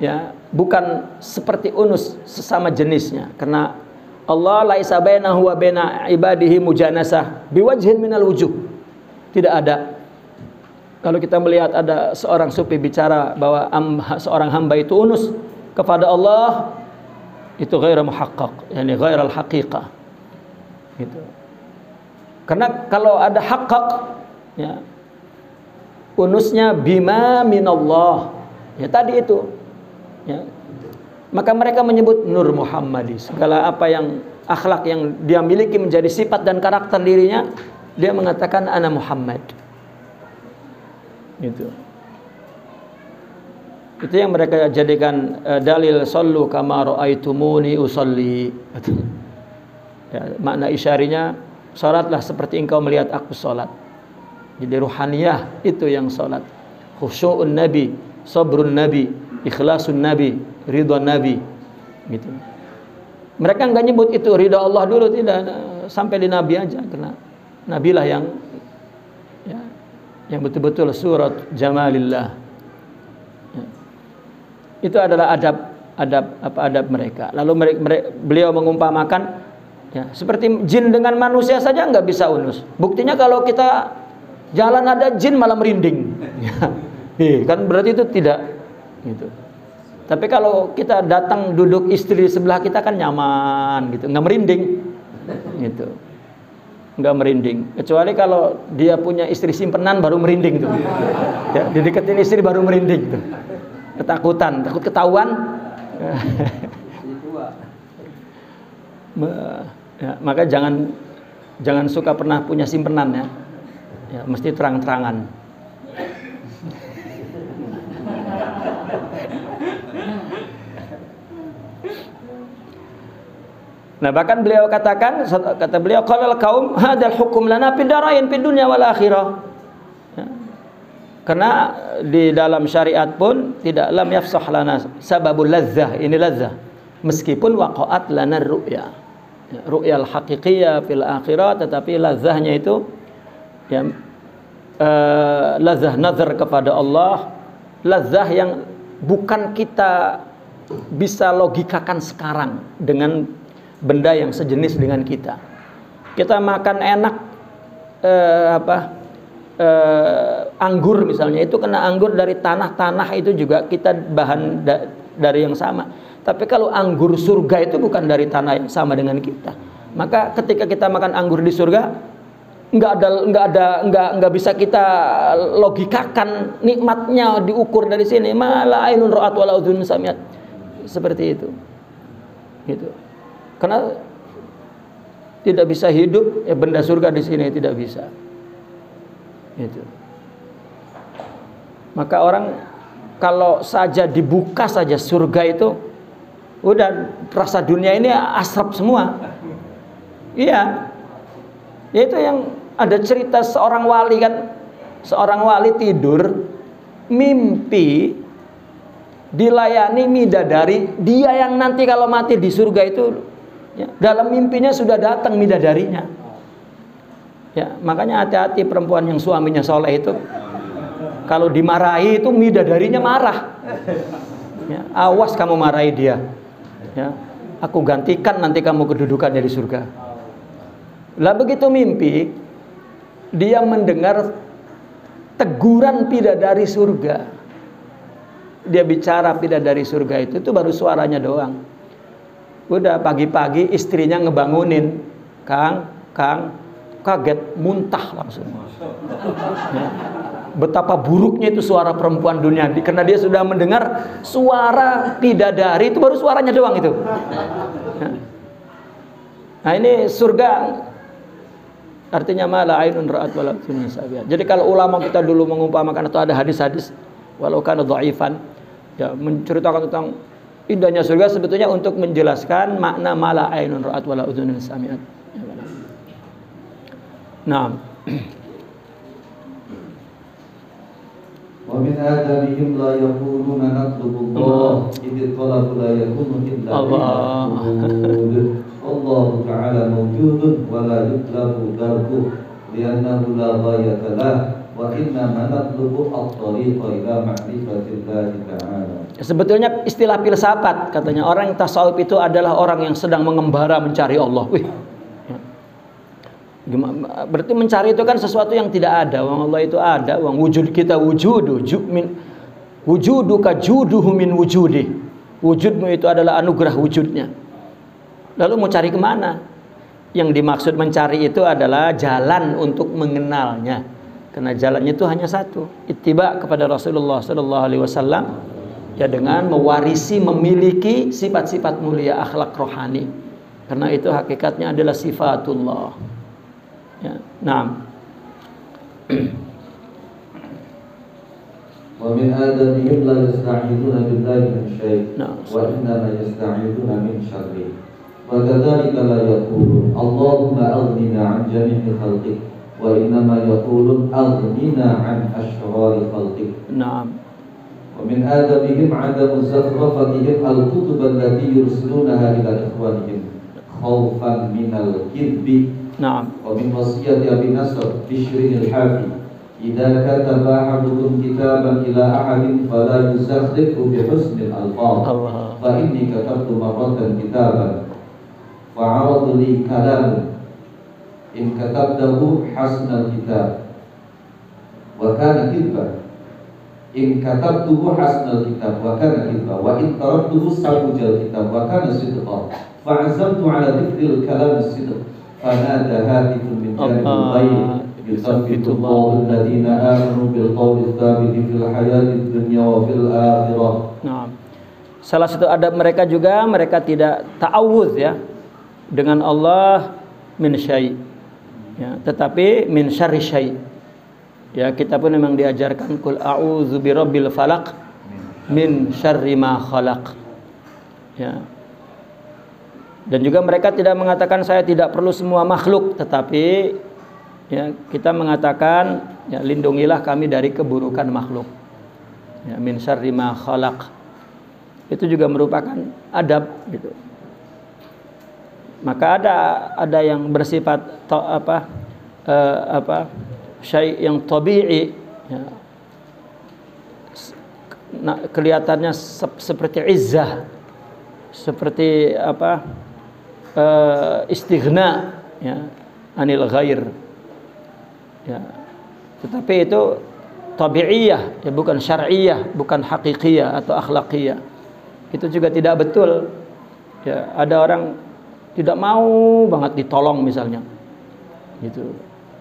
ya, bukan seperti unus sesama jenisnya, karena Allah laisa bainahu wa baina ibadihi mujanasah biwajhin minal wujuh. Tidak ada. Kalau kita melihat ada seorang sufi bicara bahwa seorang hamba itu unus kepada Allah, itu ghairu muhaqqaq, yani ghairal haqiqah. Gitu. Karena kalau ada haqqaq ya, unusnya bima minallah. Ya tadi itu. Ya. Maka mereka menyebut Nur Muhammadi, segala apa yang akhlak yang dia miliki menjadi sifat dan karakter dirinya, dia mengatakan ana Muhammad. Gitu. Itu yang mereka jadikan dalil sallu kama raaitumuni usolli. Ya, makna isyarinya salatlah seperti engkau melihat aku salat. Jadi ruhaniyah itu yang salat. Khusyu'un nabi, sabrun nabi, ikhlasun nabi, ridha nabi. Gitu. Mereka enggak nyebut itu ridha Allah dulu, tidak, sampai di nabi aja, karena nabilah yang ya, yang betul-betul surat jamalillah. Ya. Itu adalah adab mereka. Lalu beliau mengumpamakan ya, seperti jin dengan manusia saja nggak bisa unus. Buktinya kalau kita jalan ada jin malah merinding. Kan berarti itu tidak gitu. Tapi kalau kita datang duduk istri di sebelah kita kan nyaman gitu, nggak merinding gitu. Nggak merinding, kecuali kalau dia punya istri simpenan baru merinding tuh. Ya, dideketin istri baru merinding tuh. Ketakutan, takut ketahuan. Ya, maka jangan suka pernah punya simpenan ya. Ya, mesti terang-terangan. Nah, bahkan beliau katakan, kata beliau, qalal qaum hadzal hukum lana fid darain fid dunya wal akhirah. Ya. Karena di dalam syariat pun tidak lam yafsah lana sababul ladzah, ini ladzah. Meskipun waqa'at lana ru'ya. ru'yal haqiqiyah fil akhirah, tetapi lazahnya itu ya lazah nazar kepada Allah, lazah yang bukan kita bisa logikakan sekarang dengan benda yang sejenis dengan kita. Kita makan enak anggur misalnya, itu kena anggur dari tanah itu juga kita bahan dari yang sama. Tapi kalau anggur surga itu bukan dari tanah yang sama dengan kita. Maka ketika kita makan anggur di surga, nggak bisa kita logikakan nikmatnya diukur dari sini. Mala ainun ra'at wala udhun sami'at. Seperti itu. Gitu. Karena tidak bisa hidup benda surga di sini, tidak bisa. Gitu. Maka orang kalau saja dibuka saja surga itu, udah rasa dunia ini asrap semua. Iya. Itu yang ada cerita seorang wali kan, seorang wali tidur mimpi dilayani midadari, dia yang nanti kalau mati di surga itu ya, dalam mimpinya sudah datang midadarinya. Ya, makanya hati-hati perempuan yang suaminya soleh itu, kalau dimarahi itu midadarinya marah. Ya, awas kamu marahi dia. Ya, aku gantikan nanti kamu kedudukannya di surga. Lah begitu mimpi, dia mendengar teguran bidadari surga. Dia bicara bidadari surga itu baru suaranya doang. Udah pagi-pagi istrinya ngebangunin, Kang, kaget, muntah langsung. Ya. Betapa buruknya itu suara perempuan dunia, karena dia sudah mendengar suara bidadari itu baru suaranya doang itu. Ya. Nah ini surga. Artinya mala ainun ra'at wala udhun sami'at. Jadi kalau ulama kita dulu mengumpamakan atau ada hadis-hadis walau kana dhaifan ya menceritakan tentang indahnya surga, sebetulnya untuk menjelaskan makna mala ainun ra'at wala udhun sami'at. Naam. Wa min adamihim la yaquluna natlubu Allah idh talabu la yakunu illa Allah. Allah Ta'ala mawjudun wa la yutlabu darbuh liannahu la ghayata lah wa inna manatlubu at-tariqa ila ma'rifatillahi ta'ala. Sebetulnya istilah filsafat, katanya orang yang tasawuf itu adalah orang yang sedang mengembara mencari Allah. Wih. Berarti mencari itu kan sesuatu yang tidak ada. Wong Allah itu ada, wong wujud kita wujudu wujuduka juduhu min wujudi. Wujudmu itu adalah anugerah wujudnya. Lalu mau cari kemana? Yang dimaksud mencari itu adalah jalan untuk mengenalnya. Karena jalannya itu hanya satu, ittiba kepada Rasulullah sallallahu alaihi wasallam, ya dengan mewarisi, memiliki sifat-sifat mulia, akhlak rohani. Karena itu hakikatnya adalah sifatullah. Ya, naam. Wa min adamihim la yasta'iduna billahi min syai' wa innama yasta'iduna min syarri. Wa kadzalika la yaqulun Allahumma aghnina 'an jami'i khalqik wa innama yaqulun aghnina 'an ashrari khalqik. Naam. Wa min adamihim 'adamu zakhrafatihim al-kutub allati yursilunaha ila ikhwanihim khawfan min al-kidbi. Naam. Wa min wasiyati Abi Nasr Bishrin al-Hafi idza kataba ahadukum kitaban ila ahadin fala yusakhrifu bi husnil alfaz fa inni katabtu marratan kitaban fa'aradu li kalam in katabtahu hasnal kitab wa kana kidba in katabtuhu hasnal kitab wa kana kidba wa in taraktuhu sabujal kitab wa kana sidqa fa'azamtu ala dhikri al-kalam as-sidq fanada hatifun min janibil ghaib yuthabbitu Allahu alladhina amanu bil qawli tsabiti fil hayatid dunya wa fil akhirah. Nah, salah satu adab mereka juga, mereka tidak ta'awudz ya dengan Allah min syai', ya, tetapi min syarri syai'. Ya, kita pun memang diajarkan qul a'udzu birabbil falaq min syarri ma khalaq. Ya. Dan juga mereka tidak mengatakan saya tidak perlu semua makhluk, tetapi ya, kita mengatakan ya, lindungilah kami dari keburukan makhluk. Ya, min syarri ma khalaq. Itu juga merupakan adab gitu. Maka ada yang bersifat syai' yang tabi'i, ya. Kelihatannya seperti izzah, seperti istighna, ya, anil ghair, ya. Tetapi itu tabi'iyah, ya, bukan syar'iyah, bukan haqiqiyah atau akhlaqiyah. Itu juga tidak betul. Ya, ada orang tidak mau banget ditolong misalnya, gitu.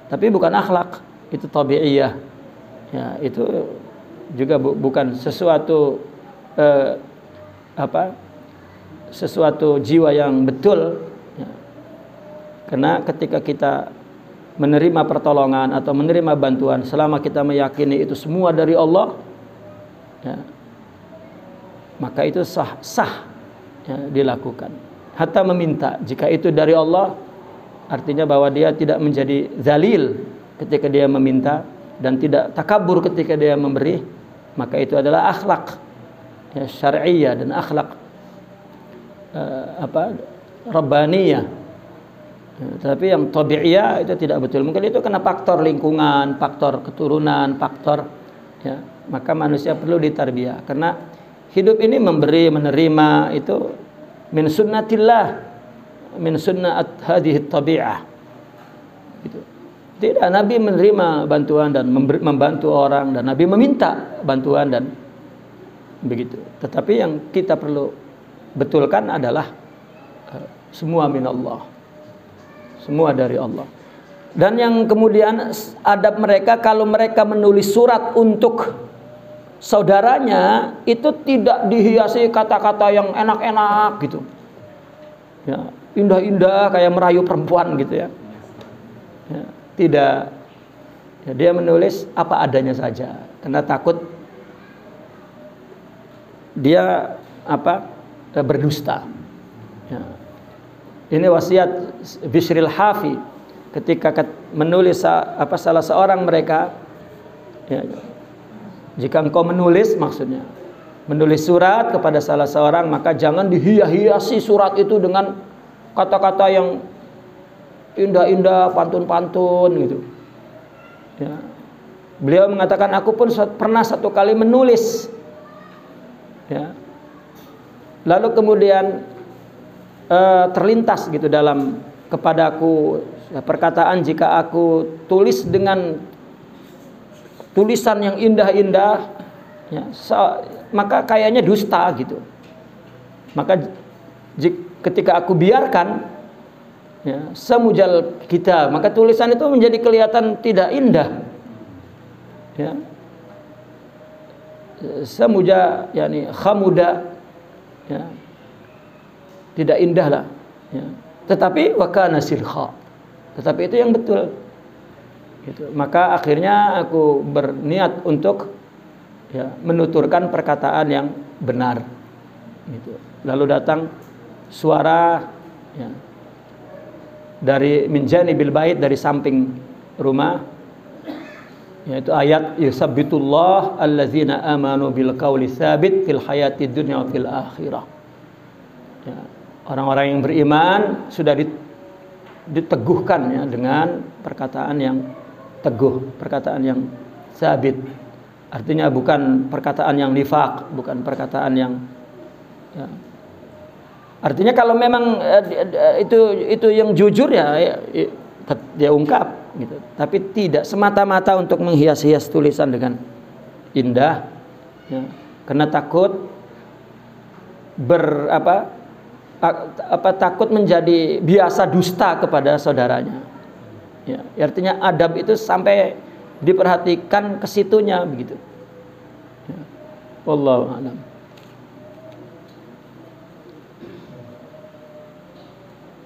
Tapi bukan akhlak, itu tabi'iyah. Ya, itu juga bukan sesuatu sesuatu jiwa yang betul, ya. Karena ketika kita menerima pertolongan atau menerima bantuan, selama kita meyakini itu semua dari Allah, ya, maka itu sah, ya, dilakukan. Hatta meminta, jika itu dari Allah, artinya bahwa dia tidak menjadi zalil ketika dia meminta dan tidak takabur ketika dia memberi, maka itu adalah akhlak, ya, syar'iyah dan akhlak rabbaniyah. Ya, tapi yang tabi'iyah itu tidak betul. Mungkin itu kena faktor lingkungan, faktor keturunan, faktor, ya, maka manusia perlu ditarbiyah. Karena hidup ini memberi menerima itu min sunnatillah, min sunnat hadhihi tabi'ah. Gitu. Tidak, Nabi menerima bantuan dan membantu orang, dan Nabi meminta bantuan dan begitu. Tetapi yang kita perlu betulkan adalah semua minallah, semua dari Allah. Dan yang kemudian adab mereka, kalau mereka menulis surat untuk saudaranya, itu tidak dihiasi kata-kata yang enak-enak gitu, ya, indah-indah kayak merayu perempuan gitu, ya. Ya, tidak, ya, dia menulis apa adanya saja karena takut dia berdusta, ya. Ini wasiat Bishril Hafi ketika menulis salah seorang mereka, ya, jika engkau menulis, maksudnya menulis surat kepada salah seorang, maka jangan dihiasi surat itu dengan kata-kata yang indah-indah, pantun-pantun gitu, ya. Beliau mengatakan, aku pun pernah satu kali menulis, ya, lalu kemudian terlintas gitu dalam kepadaku perkataan, jika aku tulis dengan tulisan yang indah-indah, ya, maka kayaknya dusta gitu. Maka ketika aku biarkan, ya, semujal kita, maka tulisan itu menjadi kelihatan tidak indah, ya. Semuja, yakni khamuda, ya, tidak indah lah, ya. Tetapi wakana silha, tetapi itu yang betul gitu. Maka akhirnya aku berniat untuk, ya, menuturkan perkataan yang benar gitu. Lalu datang suara, ya, dari min janibil bait, dari samping rumah, yaitu ayat yusabbitullah allazina amanu bil qauli tsabit fil hayatid dunya wa fil akhirah, ya, orang-orang yang beriman sudah diteguhkan, ya, dengan perkataan yang teguh, perkataan yang sabit. Artinya bukan perkataan yang nifaq, bukan perkataan yang, ya. Artinya kalau memang itu yang jujur, ya, dia ungkap gitu. Tapi tidak semata-mata untuk menghias-hias tulisan dengan indah, ya. Karena takut takut menjadi biasa dusta kepada saudaranya, ya. Artinya adab itu sampai diperhatikan ke situnya begitu, ya. Wallahu a'lam.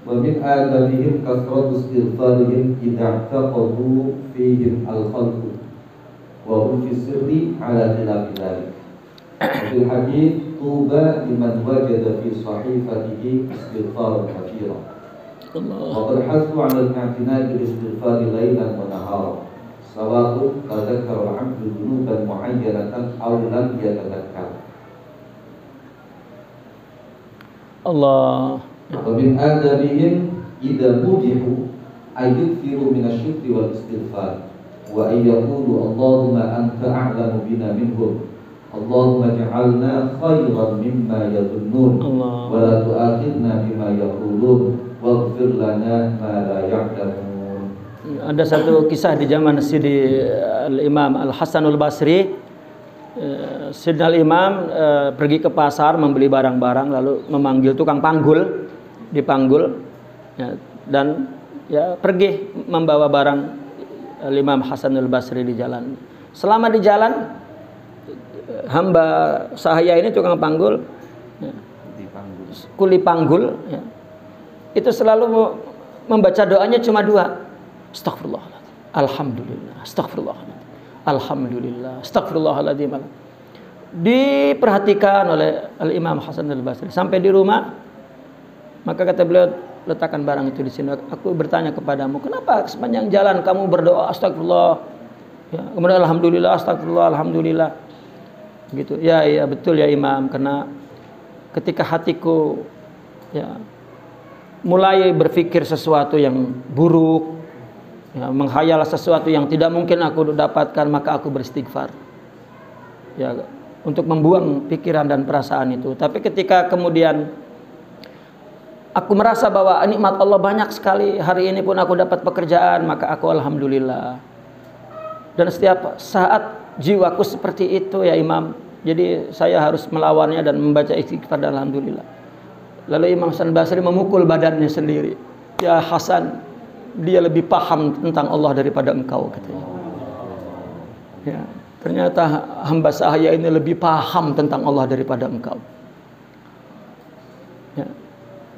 Wa min adabihim kasratu istighfarihim idza taqadu fihim al-khalqu wa hum fi sirri ala khilafi dzalik. Fil hadits tuba liman wajada fi sahifatihi istighfaran katsira. Wa qad hasu 'ala al-i'tinad bil istighfar laylan wa nahara. Sawa'un tadhakkara al-'abdu dhunuban mu'ayyanatan aw lam yatadhakkar. Allah Wa min adabihim idza mudihu ayyukthiru min asy-syukri wal istighfar wa ayyaqulu Allahumma anta a'lamu bina minhum Allahumma ja'alna khairan mimma yadhunnun wa la tu'akhidna bima yaqulun waghfir lana ma la ya'lamun. Ada satu kisah di zaman Sidi Al-Imam Al-Hasanul Basri. Sidna Al-Imam pergi ke pasar membeli barang-barang, lalu memanggil tukang panggul, dipanggul ya, dan ya pergi membawa barang Al-Imam Hasanul Basri di jalan. Selama di jalan, hamba sahaya ini tukang panggul, ya, kuli panggul ya, itu selalu membaca doanya cuma dua, Astaghfirullahaladzim, Alhamdulillah, Astaghfirullahaladzim, Alhamdulillah, Astaghfirullahaladzim. Diperhatikan oleh Al-Imam Hasan Al-Basri sampai di rumah, maka kata beliau, letakkan barang itu di sini. Aku bertanya kepadamu, kenapa sepanjang jalan kamu berdoa Astagfirullah, ya, kemudian Alhamdulillah, Astagfirullah, Alhamdulillah, gitu. Ya, iya betul ya Imam, karena ketika hatiku ya mulai berpikir sesuatu yang buruk, ya, menghayal sesuatu yang tidak mungkin aku dapatkan, maka aku beristighfar ya untuk membuang pikiran dan perasaan itu. Tapi ketika kemudian aku merasa bahwa nikmat Allah banyak sekali, hari ini pun aku dapat pekerjaan, maka aku alhamdulillah. Dan setiap saat jiwaku seperti itu ya Imam. Jadi saya harus melawannya dan membaca istighfar dan alhamdulillah. Lalu Imam Hasan Basri memukul badannya sendiri. Ya Hasan, dia lebih paham tentang Allah daripada engkau, katanya. Ya, ternyata hamba sahaya ini lebih paham tentang Allah daripada engkau. Ya.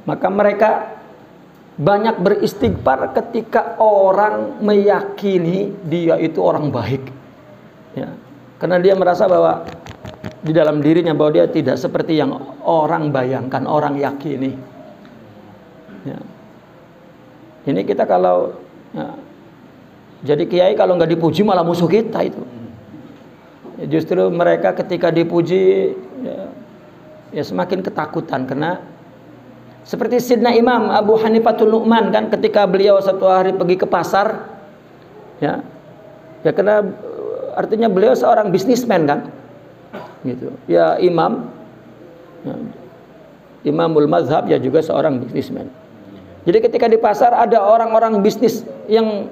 Maka mereka banyak beristighfar ketika orang meyakini dia itu orang baik. Ya. Karena dia merasa bahwa di dalam dirinya bahwa dia tidak seperti yang orang bayangkan, orang yakini. Ya. Ini kita kalau ya, jadi kiai kalau nggak dipuji malah musuh kita itu. Ya, justru mereka ketika dipuji ya semakin ketakutan, karena seperti Sidna Imam Abu Hanifatul Nu'man kan, ketika beliau satu hari pergi ke pasar, ya karena artinya beliau seorang bisnismen kan, gitu. Ya imam, ya, imamul mazhab, ya juga seorang bisnismen. Jadi ketika di pasar ada orang-orang bisnis yang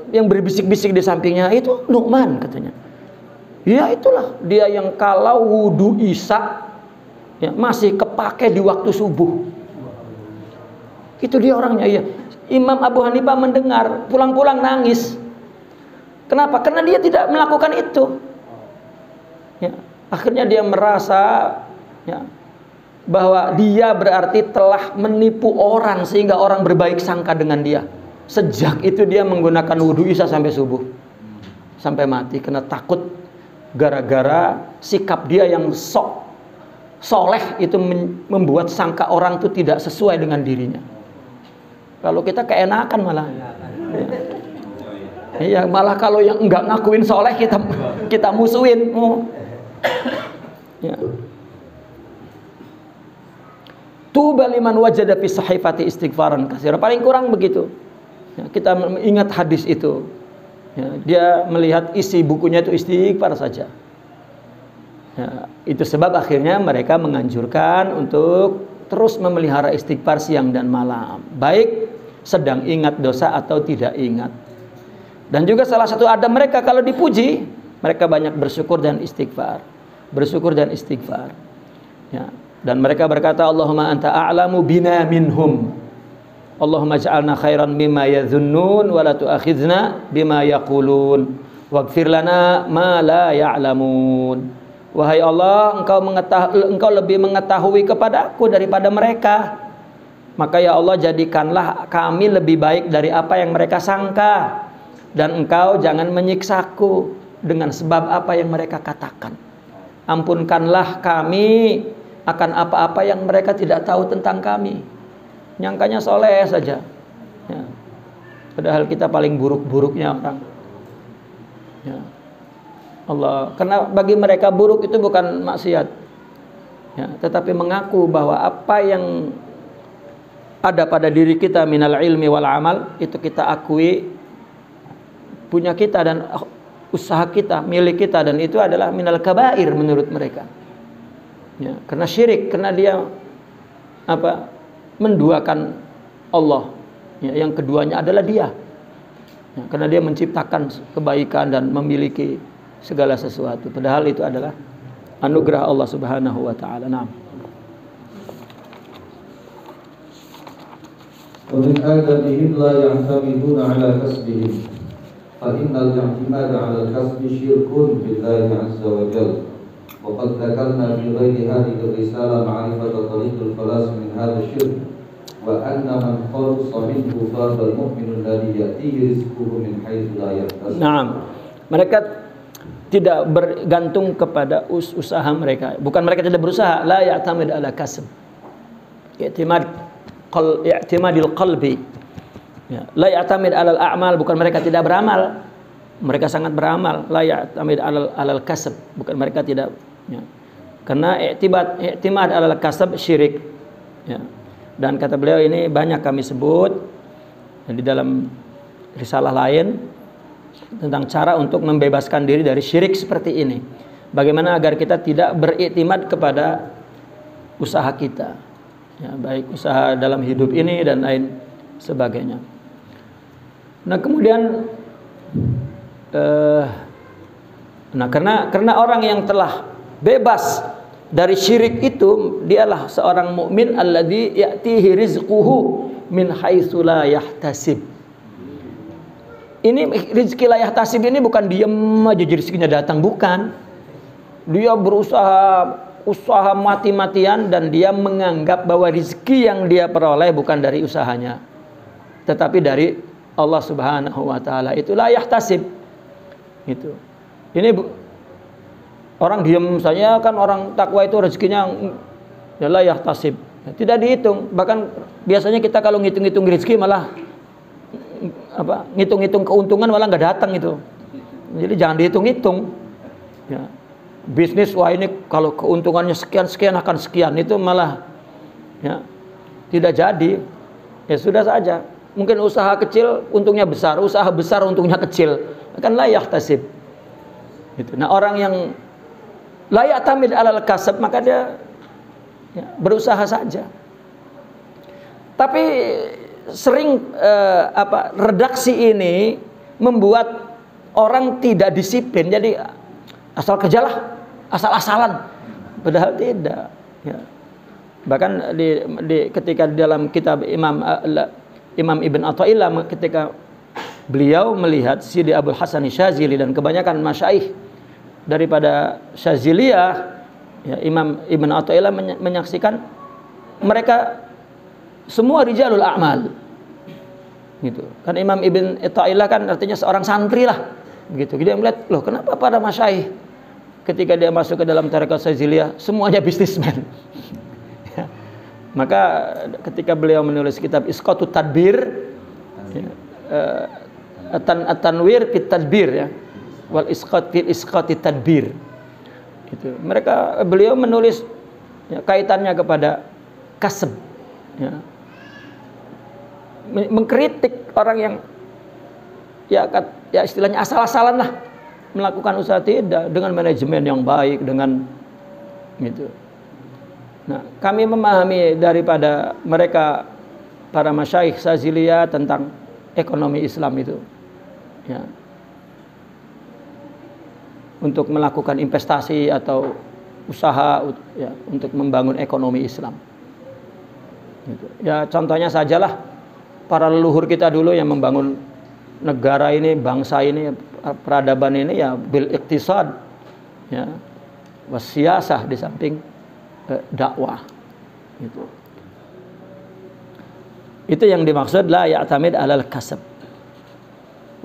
berbisik-bisik di sampingnya, itu Nu'man katanya. Ya itulah dia yang kalau wudu isya ya, masih kepake di waktu subuh. Itu dia orangnya. Ya. Imam Abu Hanifah mendengar, pulang-pulang nangis. Kenapa? Karena dia tidak melakukan itu. Ya. Akhirnya dia merasa ya, bahwa dia berarti telah menipu orang sehingga orang berbaik sangka dengan dia. Sejak itu dia menggunakan wudu isya sampai subuh, sampai mati, karena takut gara-gara sikap dia yang sok soleh itu membuat sangka orang itu tidak sesuai dengan dirinya. Kalau kita keenakan malah, ya malah kalau yang enggak ngakuin soleh kita musuhin. Ya. Tuba liman wajada fi sahifati istighfaran katsira. Paling kurang begitu. Ya, kita ingat hadis itu. Ya, dia melihat isi bukunya itu istighfar saja. Ya, itu sebab akhirnya mereka menganjurkan untuk terus memelihara istighfar siang dan malam, baik sedang ingat dosa atau tidak ingat. Dan juga salah satu adab mereka kalau dipuji, mereka banyak bersyukur dan istighfar. Bersyukur dan istighfar. Ya. Dan mereka berkata, Allahumma anta a'lamu bina minhum. Allahumma ja'alna khairan mimma yadhunnun wa la tu'akhidna bima yaqulun waghfir lana ma la ya'lamun. Wahai Allah, engkau lebih mengetahui kepadaku daripada mereka. Maka ya Allah, jadikanlah kami lebih baik dari apa yang mereka sangka, dan engkau jangan menyiksaku dengan sebab apa yang mereka katakan. Ampunkanlah kami akan apa-apa yang mereka tidak tahu tentang kami. Nyangkanya soleh saja ya. Padahal kita paling buruk-buruknya orang ya. Allah, karena bagi mereka buruk itu bukan maksiat ya, tetapi mengaku bahwa apa yang ada pada diri kita minal ilmi wal amal, itu kita akui punya kita dan usaha kita, milik kita, dan itu adalah minal kabair menurut mereka. Ya, karena syirik, karena dia menduakan Allah. Ya, yang keduanya adalah dia. Ya, karena dia menciptakan kebaikan dan memiliki segala sesuatu. Padahal itu adalah anugerah Allah Subhanahu wa taala. Naam. ومن آدابهم لا يعتمدون على كسبهم فإن الاعتماد على الكسب شرك بالله عز وجل وقد ذكرنا في غير هذه الرسالة معرفة طريق الخلاص من هذا الشرك وأن من خلص منه فاز المؤمن الذي يأتيه رزقه من حيث لا يحتسب. Naam. Mereka tidak bergantung kepada usaha mereka. Bukan mereka tidak berusaha, la ya'tamid ala kasb. I'timadil qalbi. Ya, la ya'tamid alal a'mal, bukan mereka tidak beramal. Mereka sangat beramal. La ya'tamid alal kasb, bukan mereka tidak, ya. Karena i'timad alal kasb syirik. Ya. Dan kata beliau ini banyak kami sebut di dalam risalah lain tentang cara untuk membebaskan diri dari syirik seperti ini. Bagaimana agar kita tidak beriktimad kepada usaha kita. Ya, baik usaha dalam hidup ini dan lain sebagainya. Nah, kemudian karena orang yang telah bebas dari syirik itu, dialah seorang mukmin alladzi ya'tihi rizquhu min haitsu la yahtasib. Ini rezeki la yahtasib ini bukan diam aja rezekinya datang, bukan. Dia berusaha mati-matian dan dia menganggap bahwa rezeki yang dia peroleh bukan dari usahanya, tetapi dari Allah Subhanahu wa taala. Itu la yahtasib. Itu. Ini orang diam saja, kan orang takwa itu rezekinya la yahtasib. Tidak dihitung. Bahkan biasanya kita kalau ngitung-ngitung rezeki malah ngitung-ngitung keuntungan malah nggak datang itu. Jadi jangan dihitung-hitung. Ya. Bisnis, wah ini kalau keuntungannya sekian akan sekian, itu malah ya tidak jadi. Ya sudah saja. Mungkin usaha kecil untungnya besar, usaha besar untungnya kecil. Akan la yahtasib. Gitu. Nah, orang yang la ya'tamid alal kasab, maka dia ya, berusaha saja. Tapi sering redaksi ini membuat orang tidak disiplin. Jadi asal kerjalah, asal-asalan, padahal tidak. Ya. Bahkan ketika di dalam kitab Imam Ibn Athaillah, ketika beliau melihat Sidi Abdul Hasan Syazili dan kebanyakan masyaikh daripada Syaziliyah, ya, Imam Ibn Athaillah menyaksikan mereka semua rijalul a'mal. Gitu. Kan Imam Ibn Athaillah kan artinya seorang santri lah. Begitu. Dia melihat, loh kenapa pada masyaikh ketika dia masuk ke dalam tarekat Syaziliyah semuanya bisnismen. Ya. Maka ketika beliau menulis kitab Isqatut Tadbir, ya, At-Tanwir fit Tadbir, ya, wal Isqat fil Isqati Tadbir. Itu. Beliau menulis ya, kaitannya kepada kasb, ya. Mengkritik orang yang ya istilahnya asal-asalan lah melakukan usaha, tidak dengan manajemen yang baik, dengan gitu. Nah, kami memahami daripada mereka para masyaikh Syaziliyah tentang ekonomi Islam itu, ya, untuk melakukan investasi atau usaha ya, untuk membangun ekonomi Islam. Gitu. Ya contohnya sajalah para leluhur kita dulu yang membangun negara ini, bangsa ini, peradaban ini ya bil iktisad, ya, wasiyasah di samping dakwah. Gitu. Itu yang dimaksud la ya'tamid alal kasab.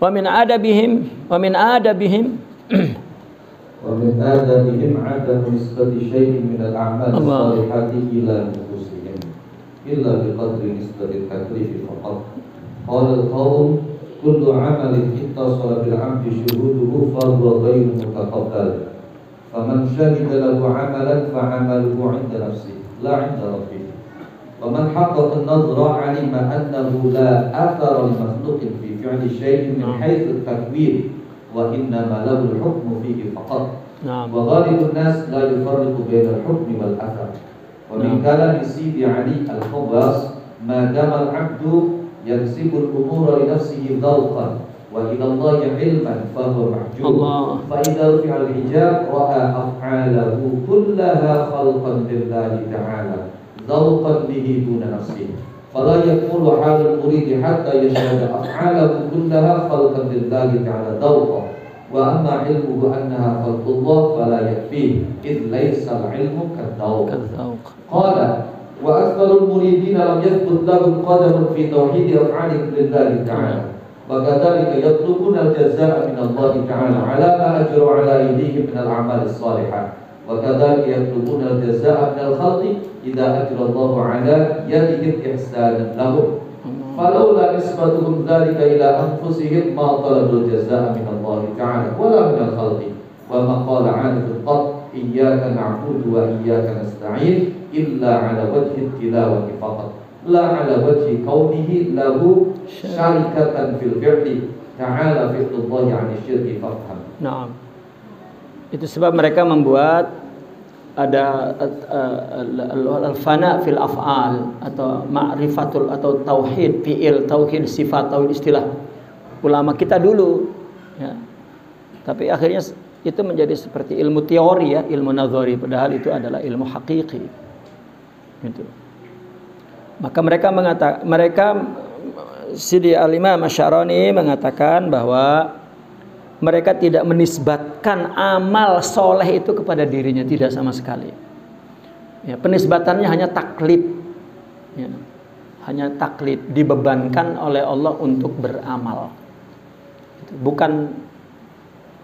Wa min adabihim wa min adabihim adam nisbati syai'in min al-a'mal as-salihati ila nufusihim illa biqadri nisbati at-taklif faqat. Qala al-qawm kullu 'amalin ittasala bil 'abdi shuhuduhu fa huwa ghayru mutaqabbal. Faman shahida lahu 'amalan fa 'amaluhu 'inda nafsihi la 'inda rabbih. ومن حقق النظر علم أنه لا أثر لمخلوق في فعل شيء من حيث التكوين وإنما له الحكم فيه فقط وغالب الناس لا يفرق بين الحكم والأثر ومن كلام سيدي علي الخواص ما دام العبد ينسب الأمور لنفسه ذوقا وإلى الله علما فهو محجوب فإذا رفع الحجاب رأى أفعاله كلها خلقا لله تعالى ذوقا به دون نفسه فلا يكمل حال المريد حتى يشهد أفعاله كلها خلقا لله تعالى ذوقا وأما علمه أنها خلق الله فلا يكفيه إذ ليس العلم كالذوق قال وأكثر المريدين لم يثبت لهم قدم في توحيد أفعالهم لله تعالى وكذلك يطلبون الجزاء من الله تعالى على ما أجروا على أيديهم من الأعمال الصالحة وكذلك يطلبون الجزاء من الخلق إذا أجرى الله على يدهم إحسانا لهم فلولا نسبتهم ذلك إلى أنفسهم ما طلبوا الجزاء من الله تعالى ولا من الخلق وما قال عارف قط إياك نعبد وإياك نستعين إلا على وجه التلاوة فقط لا على وجه كونه له شركة في الفعل تعالى فعل الله عن الشرك فافهم. Nah, itu sebab mereka membuat ada al-fana fil af'al atau ma'rifatul atau tauhid fi'il, tauhid sifat, tauhid istilah ulama kita dulu ya. Tapi akhirnya itu menjadi seperti ilmu teori ya, ilmu nazari, padahal itu adalah ilmu hakiki gitu. Maka mereka Sidi Al-Imam Asy-Syarani mengatakan bahwa mereka tidak menisbatkan amal soleh itu kepada dirinya, tidak sama sekali. Ya, penisbatannya hanya taklid, ya, hanya taklid, dibebankan oleh Allah untuk beramal. Bukan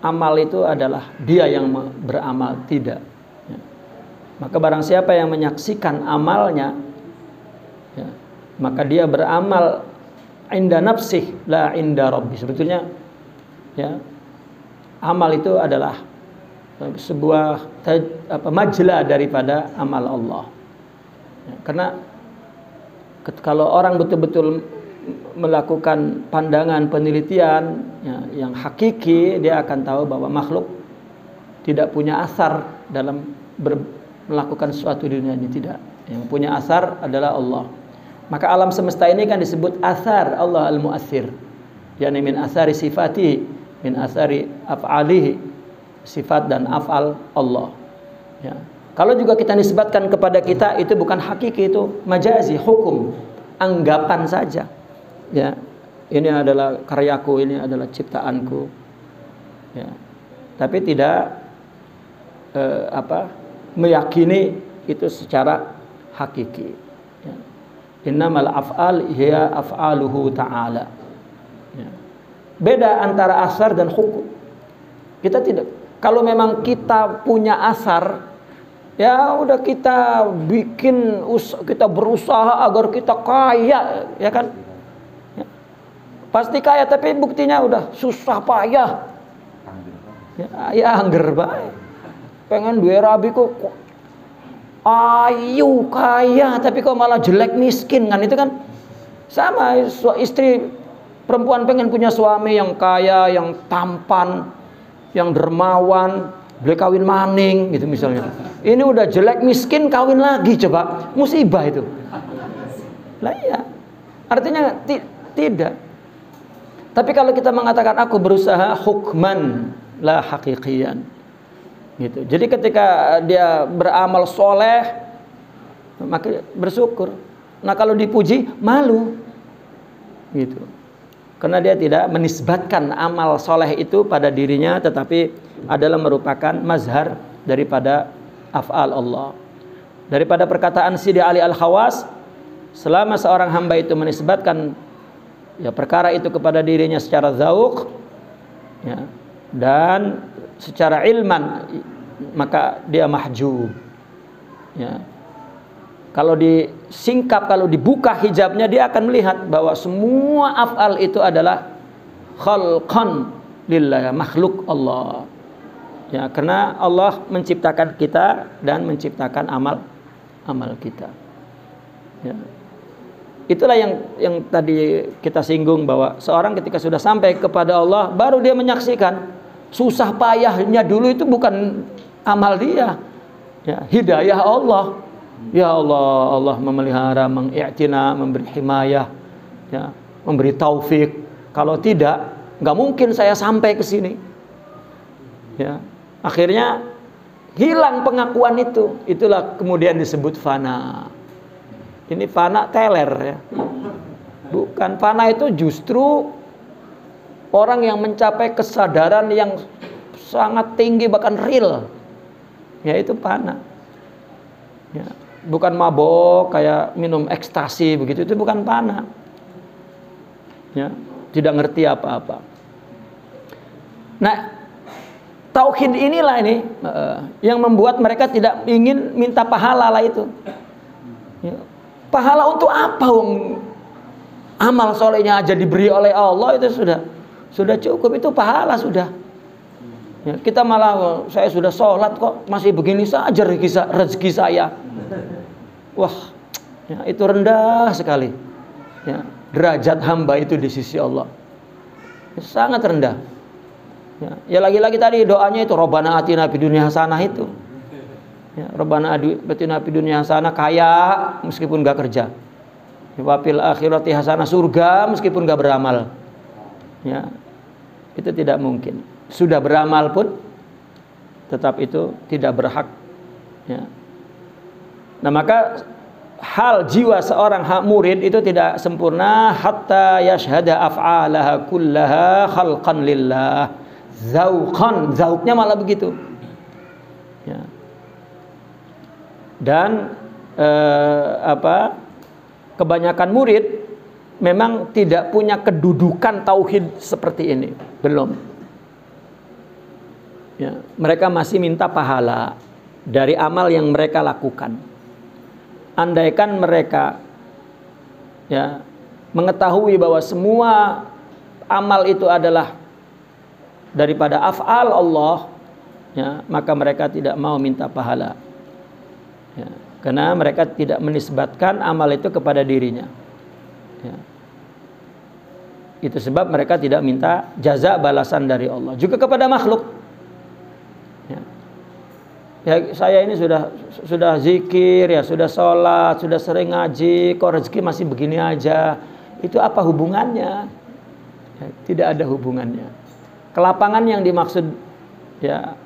amal itu adalah dia yang beramal, tidak. Ya. Maka barang siapa yang menyaksikan amalnya, ya, maka dia beramal inda nafsih, la inda rabbi. Sebetulnya, ya. Amal itu adalah sebuah majla daripada amal Allah. Ya, karena kalau orang betul-betul melakukan pandangan penelitian ya, yang hakiki, dia akan tahu bahwa makhluk tidak punya asar dalam melakukan sesuatu di dunia ini, tidak. Yang punya asar adalah Allah. Maka alam semesta ini kan disebut asar Allah al-mu'athir, yakni min asari sifati, min asari af'alihi, sifat dan af'al Allah ya. Kalau juga kita nisbatkan kepada kita, itu bukan hakiki, itu majazi, hukum, anggapan saja ya. Ini adalah karyaku, ini adalah ciptaanku ya. Tapi tidak meyakini itu secara hakiki ya. Innamal af'al hiya af'aluhu ta'ala ya. Beda antara asar dan hukum. Kita tidak, kalau memang kita punya asar, ya udah kita bikin, kita berusaha agar kita kaya, ya kan? Ya. Pasti kaya, tapi buktinya udah susah payah. Ya angger bae. Pengen duwe rabi kok ayu kaya, tapi kok malah jelek miskin kan, itu kan sama istri. Perempuan pengen punya suami yang kaya, yang tampan, yang dermawan, boleh kawin maning gitu misalnya. Ini udah jelek miskin kawin lagi, coba musibah itu. Lah iya. Artinya tidak. Tapi kalau kita mengatakan aku berusaha hukman la haqiqiyan gitu. Jadi ketika dia beramal soleh, maka bersyukur. Nah kalau dipuji malu gitu. Karena dia tidak menisbatkan amal soleh itu pada dirinya, tetapi adalah merupakan mazhar daripada af'al Allah. Daripada perkataan Sidi Ali Al-Khawas, selama seorang hamba itu menisbatkan ya perkara itu kepada dirinya secara zauq ya, dan secara ilman, maka dia mahjub ya. Kalau disingkap, kalau dibuka hijabnya, dia akan melihat bahwa semua af'al itu adalah khalqan lillah, makhluk Allah. Ya, karena Allah menciptakan kita dan menciptakan amal kita. Ya. Itulah yang tadi kita singgung, bahwa seorang ketika sudah sampai kepada Allah baru dia menyaksikan susah payahnya dulu itu bukan amal dia, ya, hidayah Allah. Ya Allah, Allah memelihara, mengiktina, memberi himayah, ya, memberi taufik. Kalau tidak, nggak mungkin saya sampai ke sini. Ya, akhirnya hilang pengakuan itu. Itulah kemudian disebut fana. Ini fana teler, ya. Bukan fana, itu justru orang yang mencapai kesadaran yang sangat tinggi, bahkan real. Ya, itu fana. Ya, bukan mabok kayak minum ekstasi begitu, itu bukan fana. Ya, tidak ngerti apa-apa. Nah, tauhid inilah ini yang membuat mereka tidak ingin minta pahala lah itu. Ya. Pahala untuk apa? Amal solehnya aja diberi oleh Allah, itu sudah cukup, itu pahala sudah. Ya, kita malah, saya sudah sholat kok masih begini saja rezeki saya. Wah, ya, itu rendah sekali. Ya, derajat hamba itu di sisi Allah sangat rendah. Ya, lagi-lagi tadi doanya itu Rabbana atina fid dunya hasanah itu. Ya, Rabbana atina fid dunya hasanah, kaya meskipun gak kerja. Wa fil akhirati hasanah, surga meskipun gak beramal. Ya, itu tidak mungkin. Sudah beramal pun tetap itu tidak berhak. Ya. Nah, maka hal jiwa seorang murid itu tidak sempurna hatta yashhada af'alaha kullaha khalqan lillah. Zauqan, zauknya malah begitu. Ya. Dan kebanyakan murid memang tidak punya kedudukan tauhid seperti ini, belum. Ya, mereka masih minta pahala dari amal yang mereka lakukan. Andaikan mereka, ya, mengetahui bahwa semua amal itu adalah daripada af'al Allah, ya, maka mereka tidak mau minta pahala. Ya, karena mereka tidak menisbatkan amal itu kepada dirinya. Ya. Itu sebab mereka tidak minta jaza, balasan dari Allah, juga kepada makhluk. Ya. Ya, saya ini sudah zikir, ya, sudah sholat, sudah sering ngaji, kok rezeki masih begini aja. Itu apa hubungannya? Ya, tidak ada hubungannya. Kelapangan yang dimaksud, ya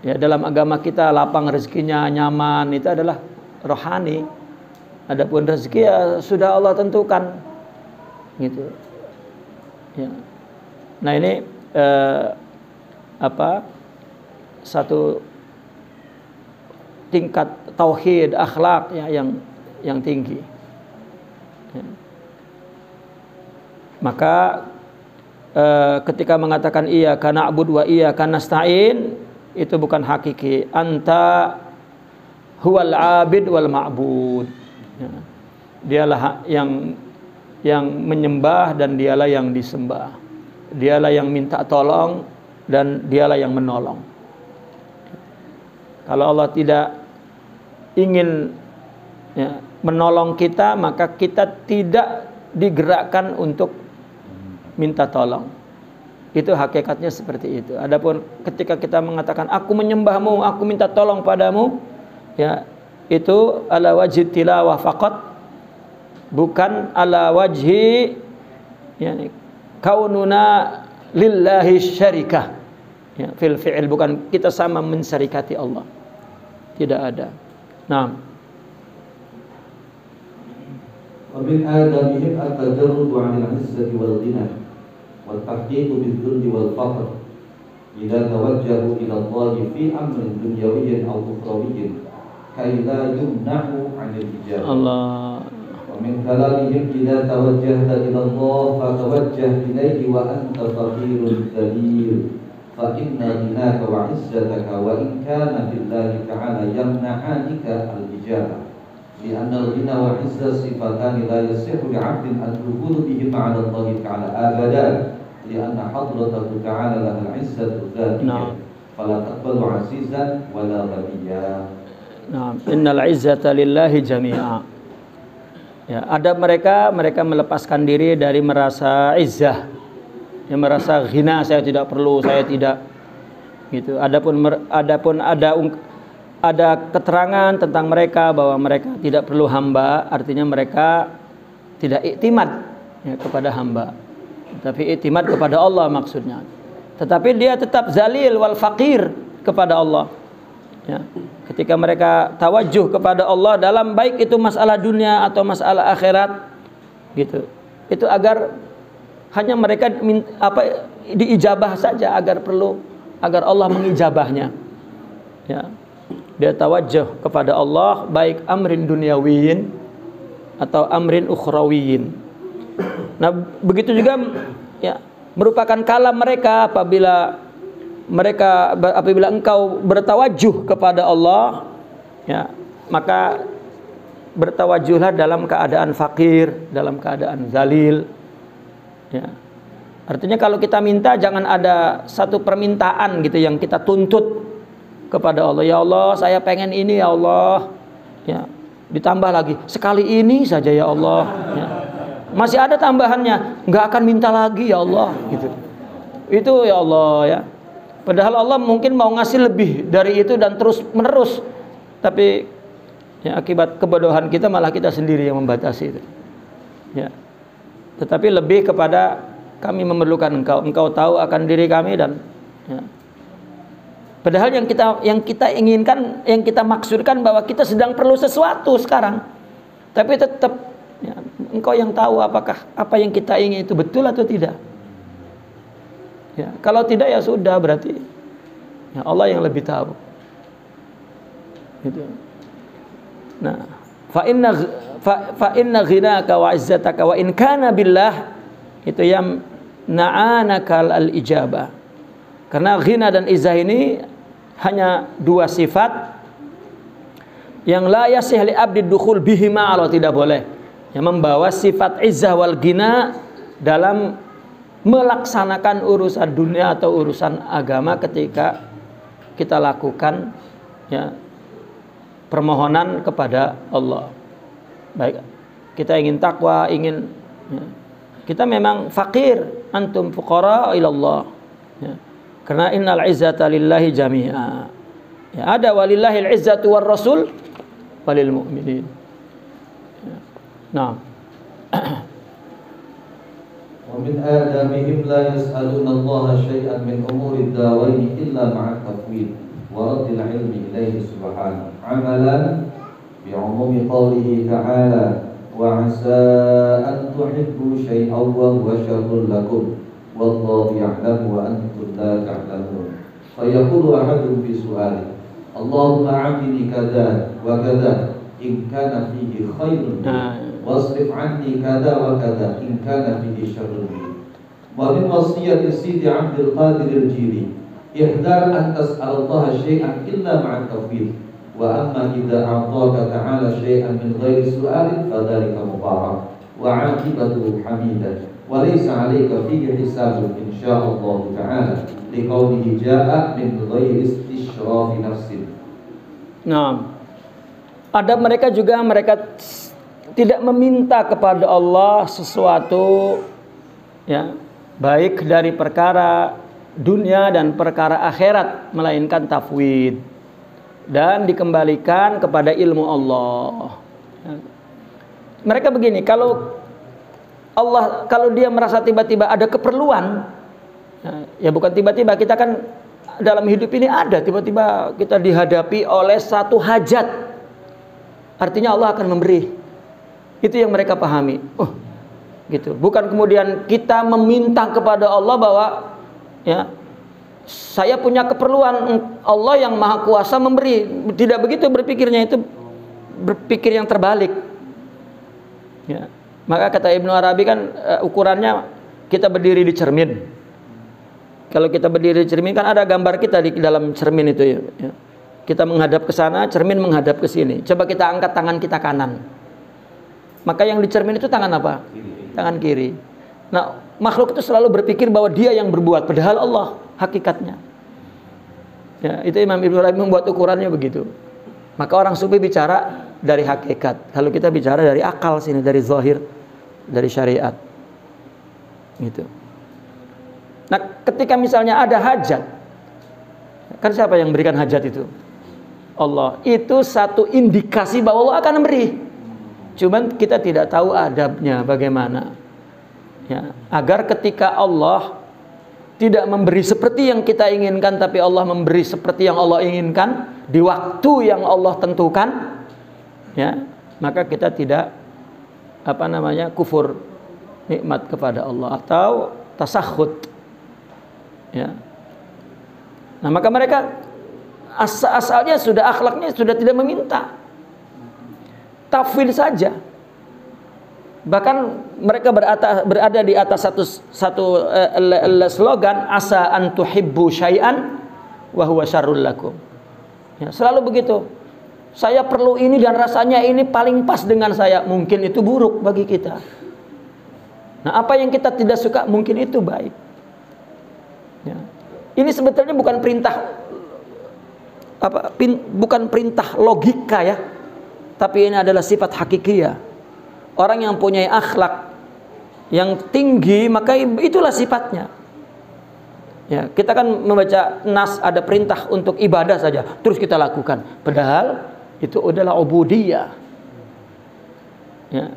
dalam agama kita lapang rezekinya, nyaman, itu adalah rohani. Adapun rezeki ya sudah Allah tentukan, gitu. Ya. Nah, ini satu tingkat tauhid akhlak, ya, yang tinggi. Ya. Maka ketika mengatakan iyyaka na'budu wa iyyaka nasta'in, itu bukan hakiki. Anta huwal abid wal ma'bud. Ya. Dialah yang menyembah dan dialah yang disembah. Dialah yang minta tolong dan dialah yang menolong. Kalau Allah tidak ingin, ya, menolong kita, maka kita tidak digerakkan untuk minta tolong. Itu hakikatnya seperti itu. Adapun ketika kita mengatakan aku menyembahmu, aku minta tolong padamu, ya, itu ala wajhi tilawah faqat, bukan ala wajhi, yani kaununa lillahi syarikah, ya, fil fi'il, bukan kita sama mensyarikati Allah. Tidak ada. Nah, wa min adabihim at-tajarrud 'anil 'izzati wal ghina والتحقيق بالذل والفقر إذا توجهوا إلى الله في أمر دنيوي أو أخروي كي لا يمنعوا عن الإجابة. الله. ومن كلامهم إذا توجهت إلى الله فتوجه إليه وأنت فقير ذليل فإن غناك وعزتك وإن كان بالله تعالى يمنعانك الإجابة لأن الغنى والعزة صفتان لا يصح لعبد أن يكون بهما على الله تعالى أبدا لأن حضرته تعالى لها العزة الذاتية فلا تقبل عزيزا ولا غنيا. Nah, innal izzata lillahi jami'a. Ya, ada mereka melepaskan diri dari merasa izzah, yang merasa ghina, saya tidak perlu, saya tidak gitu. Adapun ada keterangan tentang mereka bahwa mereka tidak perlu hamba, artinya mereka tidak iktimad ya, kepada hamba, tapi iktimad kepada Allah maksudnya. Tetapi dia tetap zalil wal faqir kepada Allah. Ya. Ketika mereka tawajuh kepada Allah dalam baik itu masalah dunia atau masalah akhirat, gitu. Itu agar hanya mereka diijabah saja, agar Allah mengijabahnya. Ya. Dia tawajuh kepada Allah baik amrin dunyawiyin atau amrin ukhrawiyin. Nah, begitu juga ya merupakan kalam mereka apabila engkau bertawajuh kepada Allah, ya, maka bertawajuhlah dalam keadaan fakir, dalam keadaan zalil. Ya. Artinya kalau kita minta jangan ada satu permintaan gitu yang kita tuntut kepada Allah. Ya Allah, saya pengen ini ya Allah. Ya. Ditambah lagi, sekali ini saja ya Allah. Ya. Masih ada tambahannya, nggak akan minta lagi ya Allah gitu. Itu ya Allah ya. Padahal Allah mungkin mau ngasih lebih dari itu dan terus menerus, tapi ya, akibat kebodohan kita malah kita sendiri yang membatasi itu. Ya. Tetapi lebih kepada kami memerlukan engkau tahu akan diri kami dan ya. Padahal yang kita inginkan, yang kita maksudkan bahwa kita sedang perlu sesuatu sekarang, tapi tetap ya, engkau yang tahu apakah apa yang kita ingin itu betul atau tidak. Ya, kalau tidak ya sudah, berarti ya Allah yang lebih tahu. Gitu. Nah, fa inna ghinaka wa izzataka wa in kana billah itu yang na'anaka al-ijabah. Karena ghina dan izzah ini hanya dua sifat yang la yasih li abdi dukhul bihima, Allah tidak boleh yang membawa sifat izzah wal ghina dalam melaksanakan urusan dunia atau urusan agama ketika kita lakukan ya permohonan kepada Allah. Baik, kita ingin takwa, ingin ya, kita memang fakir, antum fuqara ilallah ya. Karena innal izzata lillahi jami'a. Ya, ada walillahil izzatu war rasul walil mu'minin. Ya. Nah. ومن آدمهم لا يسألون الله شيئا من أمور الدارين إلا مع التفويض ورد العلم إليه سبحانه عملا بعموم قوله تعالى وعسى أن تحبوا شيئا وهو شر لكم والله يعلم وأنتم لا تعلمون فيقول أحدهم في سؤاله اللهم أعطني كذا وكذا إن كان فيه خير واصرف عني كذا وكذا إن كان فيه شر لي. ومن وصية سيدي عبد القادر الجيلي احذر أن تسأل الله شيئا إلا مع التفويض وأما إذا أعطاك تعالى شيئا من غير سؤال فذلك مبارك وعاقبته حميدة وليس عليك فيه حساب إن شاء الله تعالى لقوله جاء من غير استشراف نفس. Nah, ada mereka tidak meminta kepada Allah sesuatu ya, baik dari perkara dunia dan perkara akhirat, melainkan tafwid dan dikembalikan kepada ilmu Allah. Mereka begini, kalau dia merasa tiba-tiba ada keperluan, ya bukan tiba-tiba, kita kan dalam hidup ini ada tiba-tiba kita dihadapi oleh satu hajat, artinya Allah akan memberi. Itu yang mereka pahami. Oh, gitu. Bukan kemudian kita meminta kepada Allah bahwa ya saya punya keperluan, Allah yang maha kuasa memberi. Tidak begitu berpikirnya, itu berpikir yang terbalik. Ya. Maka kata Ibnu Arabi kan ukurannya kita berdiri di cermin. Kalau kita berdiri di cermin kan ada gambar kita di dalam cermin itu ya. Kita menghadap ke sana, cermin menghadap ke sini. Coba kita angkat tangan kita kanan. Maka yang di cermin itu tangan apa? Tangan kiri. Nah, makhluk itu selalu berpikir bahwa dia yang berbuat, padahal Allah hakikatnya. Ya, itu Imam Ibnu Arabi membuat ukurannya begitu. Maka orang sufi bicara dari hakikat. Kalau kita bicara dari akal sini, dari zahir, dari syariat. Gitu. Nah, ketika misalnya ada hajat, kan siapa yang berikan hajat itu? Allah. Itu satu indikasi bahwa Allah akan memberi. Cuman kita tidak tahu adabnya bagaimana. Ya, agar ketika Allah tidak memberi seperti yang kita inginkan, tapi Allah memberi seperti yang Allah inginkan di waktu yang Allah tentukan, ya, maka kita tidak kufur nikmat kepada Allah atau tasakhut. Ya. Nah, maka mereka asalnya sudah akhlaknya sudah tidak meminta, tafwid saja. Bahkan mereka berada di atas satu slogan, asa an tuhibbu syai'an wa huwa syarrul lakum. Ya, selalu begitu. Saya perlu ini dan rasanya ini paling pas dengan saya. Mungkin itu buruk bagi kita. Nah, apa yang kita tidak suka mungkin itu baik. Ya. Ini sebetulnya bukan perintah logika ya, tapi ini adalah sifat hakikiyah. Orang yang punya akhlak yang tinggi, maka itulah sifatnya. Ya, kita kan membaca nas ada perintah untuk ibadah saja, terus kita lakukan. Padahal itu adalah ubudiyah. Ya.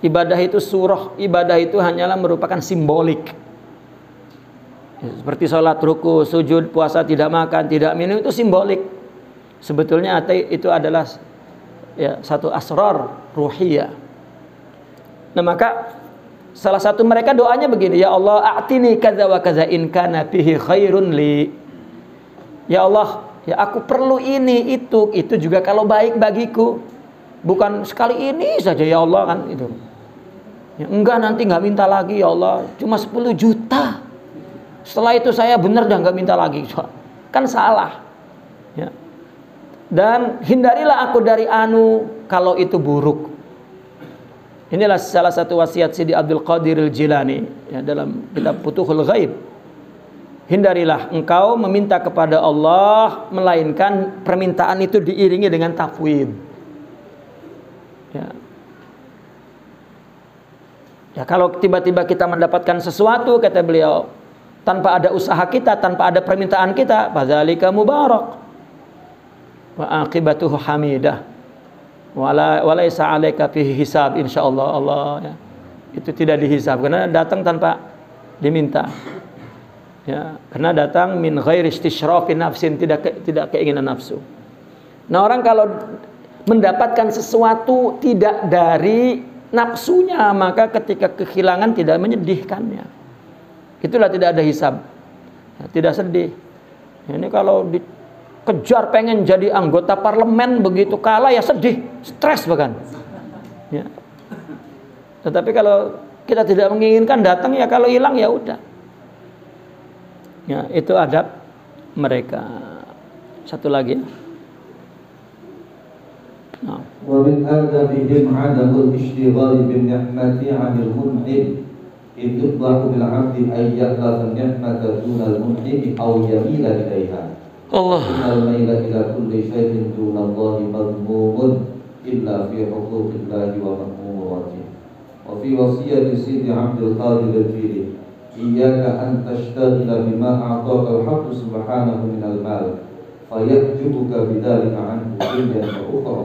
Ibadah itu surah, ibadah itu hanyalah merupakan simbolik. Ya, seperti sholat, ruku, sujud, puasa, tidak makan, tidak minum, itu simbolik. Sebetulnya itu adalah ya, satu asrar ruhiyah. Nah, maka salah satu mereka doanya begini, ya Allah, a'tini kadza wa kadza in kana fihi khairun li. Ya Allah, ya aku perlu ini itu juga kalau baik bagiku. Bukan sekali ini saja ya Allah kan itu. Ya, enggak, nanti enggak minta lagi ya Allah, cuma 10 juta. Setelah itu saya benar dah enggak minta lagi. Kan salah. Ya. Dan hindarilah aku dari kalau itu buruk. Inilah salah satu wasiat Sidi Abdul Qadir Al-Jilani ya, dalam kitab Futuhul Ghaib. Hindarilah engkau meminta kepada Allah, melainkan permintaan itu diiringi dengan tafwid. Ya. Ya, kalau tiba-tiba kita mendapatkan sesuatu, kata beliau, tanpa ada usaha kita, tanpa ada permintaan kita, fadzalika mubarak wa aqibatuhu hamidah. Walaysa 'alaika fihi hisab, insyaallah Allah ya. Itu tidak dihisab karena datang tanpa diminta. Ya, karena datang min ghairi istishrafi nafsin, tidak keinginan nafsu. Nah, orang kalau mendapatkan sesuatu tidak dari nafsunya, maka ketika kehilangan tidak menyedihkannya. Itulah tidak ada hisab. Ya, tidak sedih. Ya, ini kalau kejar pengen jadi anggota parlemen, begitu kalah ya sedih, stres bahkan. Ya. Tetapi kalau kita tidak menginginkan datang, ya kalau hilang ya udah. Ya, itu adab mereka. Satu lagi. Nah. Wa min adabihim 'adamul ishtighal bin ni'mati 'anil mun'im. Idh yudhahu bil 'abdi ay ya'lafa ni'mata dunal mun'im aw yamila ilaiha. Allah. Al-maila ila kulli syai'in dunallahi madhmumun illa fi huquqillahi wa ma'muratihi. Wa fi wasiyati Sidi Abdul Qadir Al-Jilani, iyyaka an tashtaghala bima a'taka al-haqq subhanahu min al-mal fayahjubuka bidzalika anhu dunya wa ukhra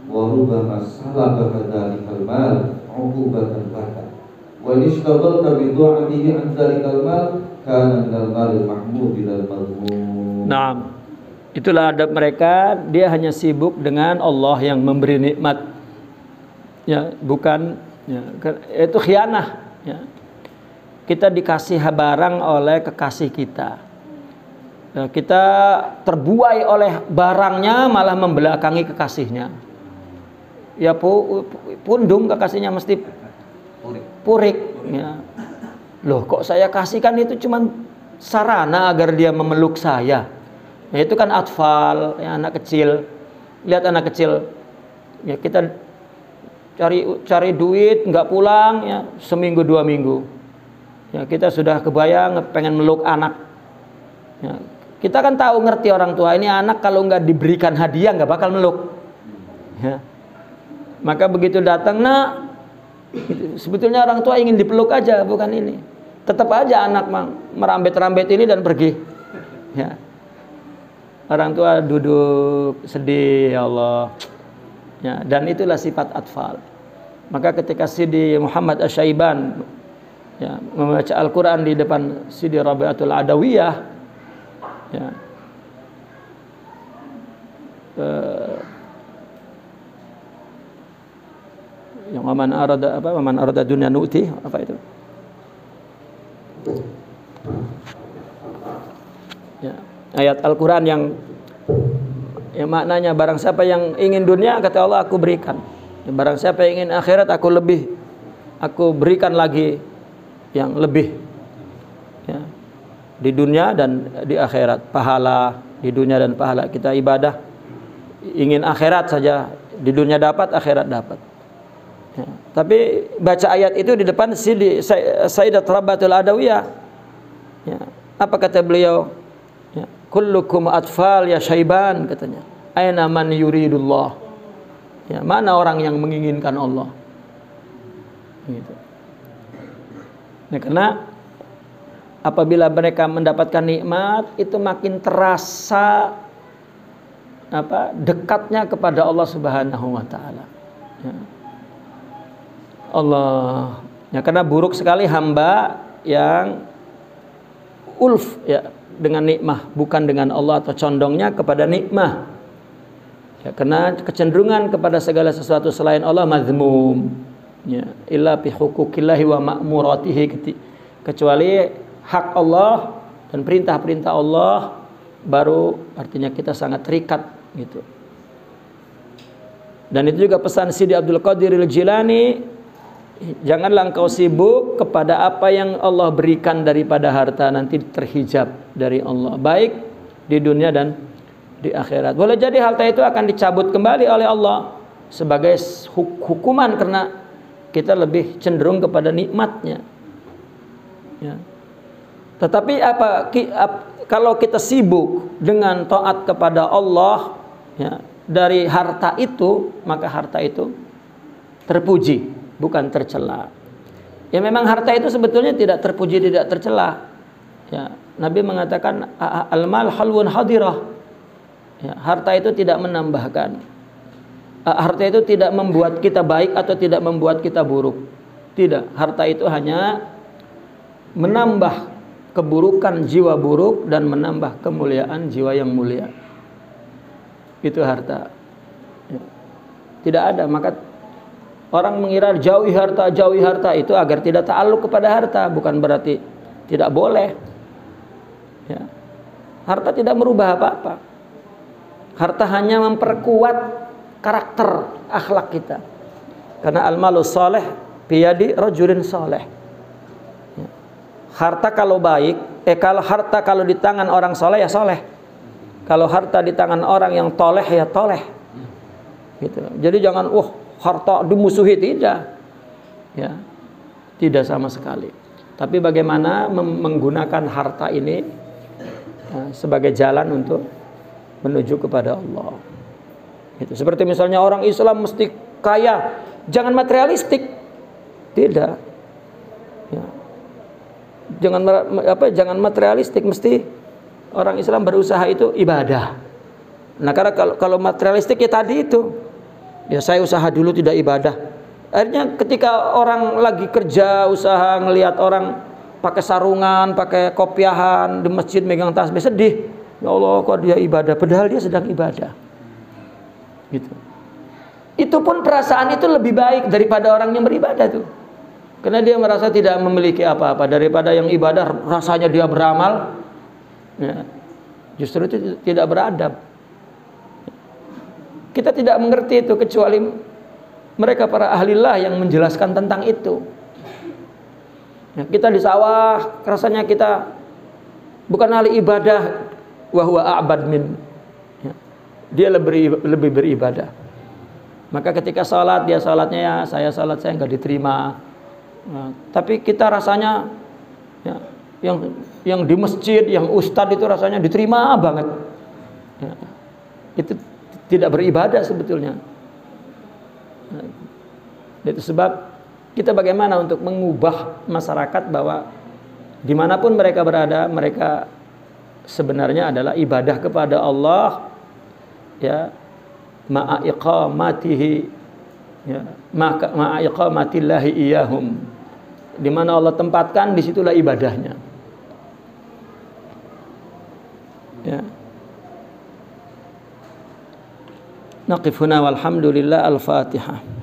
wa rubbama salabaka dzalika al-mal 'uqubatan laka wa ishtaghalta bi du'atihi an dzalika al-mal kana min al-mal al-mahmud ila al-madhmum. Naam. Itulah adab mereka, dia hanya sibuk dengan Allah yang memberi nikmat. Ya, bukan ya, itu khianah ya. Kita dikasih barang oleh kekasih kita. Ya, kita terbuai oleh barangnya malah membelakangi kekasihnya. Ya pundung kekasihnya mesti purik ya. Loh, kok saya kasihkan itu cuma sarana agar dia memeluk saya. Ya, itu kan atfal, ya, anak kecil. Lihat anak kecil, ya kita cari duit nggak pulang, ya seminggu 2 minggu. Ya, kita sudah kebayang pengen meluk anak. Ya, kita kan tahu ngerti orang tua ini anak kalau nggak diberikan hadiah nggak bakal meluk. Ya. Maka begitu datang, nak, gitu. Sebetulnya orang tua ingin dipeluk aja, bukan ini. Tetap aja anak merambet-rambet ini dan pergi. Ya. Orang tua duduk sedih, ya Allah. Ya, dan itulah sifat atfal. Maka ketika Sidi Muhammad Asy-Syaiban ya, membaca Al-Quran di depan Sidi Rabi'atul Adawiyah, ya, yang waman arada dunya nu'ti, apa itu? Ya, ayat Al-Quran yang maknanya barang siapa yang ingin dunia, kata Allah, aku berikan. Barang siapa yang ingin akhirat, aku berikan lagi yang lebih, ya, di dunia dan di akhirat. Pahala di dunia dan pahala kita ibadah, ingin akhirat saja, di dunia dapat, akhirat dapat. Ya. Tapi baca ayat itu di depan Sayyidat Rabatul Adawiyah, ya, apa kata beliau? Ya, kullukum atfal ya Syaiban, katanya. Aina man yuridullah. Ya, mana orang yang menginginkan Allah? Gitu. Nah, karena apabila mereka mendapatkan nikmat, itu makin terasa dekatnya kepada Allah Subhanahu wa taala. Ya. Allah, ya, karena buruk sekali hamba yang ulf, ya, dengan nikmah, bukan dengan Allah, atau condongnya kepada nikmah. Ya, karena kecenderungan kepada segala sesuatu selain Allah mazmum. Ya, illa bi huquqillahi wa ma'muratihi, kecuali hak Allah dan perintah-perintah Allah, baru artinya kita sangat terikat, gitu. Dan itu juga pesan Sidi Abdul Qadir Al-Jilani, janganlah engkau sibuk kepada apa yang Allah berikan daripada harta, nanti terhijab dari Allah, baik di dunia dan di akhirat. Boleh jadi harta itu akan dicabut kembali oleh Allah sebagai hukuman karena kita lebih cenderung kepada nikmatnya. Ya. Tetapi kalau kita sibuk dengan taat kepada Allah, ya, dari harta itu, maka harta itu terpuji, bukan tercela. Ya, memang harta itu sebetulnya tidak terpuji, tidak tercela. Ya, Nabi mengatakan al-mal halwun hadirah. Ya, harta itu tidak menambahkan. Harta itu tidak membuat kita baik atau tidak membuat kita buruk. Tidak, harta itu hanya menambah keburukan jiwa buruk dan menambah kemuliaan jiwa yang mulia. Itu harta. Ya. Tidak ada, maka orang mengira jauhi harta itu agar tidak ta'alluq kepada harta, bukan berarti tidak boleh. Ya. Harta tidak merubah apa-apa. Harta hanya memperkuat karakter akhlak kita. Karena al-malu saleh biyadi rajulin saleh. Ya. Harta kalau baik, harta kalau di tangan orang saleh ya saleh. Kalau harta di tangan orang yang toleh ya toleh. Gitu. Jadi jangan harta dimusuhi, tidak. Ya. Tidak sama sekali. Tapi bagaimana menggunakan harta ini, ya, sebagai jalan untuk menuju kepada Allah. Itu seperti misalnya orang Islam mesti kaya, jangan materialistik. Tidak. Ya. Jangan materialistik, mesti orang Islam berusaha itu ibadah. Nah, karena kalau materialistik ya tadi itu. Ya, saya usaha dulu tidak ibadah. Akhirnya ketika orang lagi kerja, usaha, ngelihat orang pakai sarungan, pakai kopiahan di masjid megang tasbih, sedih. Ya Allah, kok dia ibadah, padahal dia sedang ibadah. Gitu. Itu pun perasaan itu lebih baik daripada orang yang beribadah tuh. Karena dia merasa tidak memiliki apa-apa, daripada yang ibadah rasanya dia beramal. Ya, justru itu tidak beradab. Kita tidak mengerti itu kecuali mereka para ahlillah yang menjelaskan tentang itu. Ya, kita di sawah rasanya kita bukan ahli ibadah, wa huwa a'bad min. Ya, dia lebih beribadah. Maka ketika salat, dia salatnya ya saya salat saya enggak diterima. Nah, tapi kita rasanya ya, yang di masjid, yang ustadz itu rasanya diterima banget. Ya, itu tidak beribadah sebetulnya. Itu sebab kita bagaimana untuk mengubah masyarakat bahwa dimanapun mereka berada, mereka sebenarnya adalah ibadah kepada Allah, ya, ma'a iqamatihi, ya, ma'a iqamatillahi iyahum. Di mana Allah tempatkan, disitulah ibadahnya. Ya. Naqif huna walhamdulillah, al-Fatihah.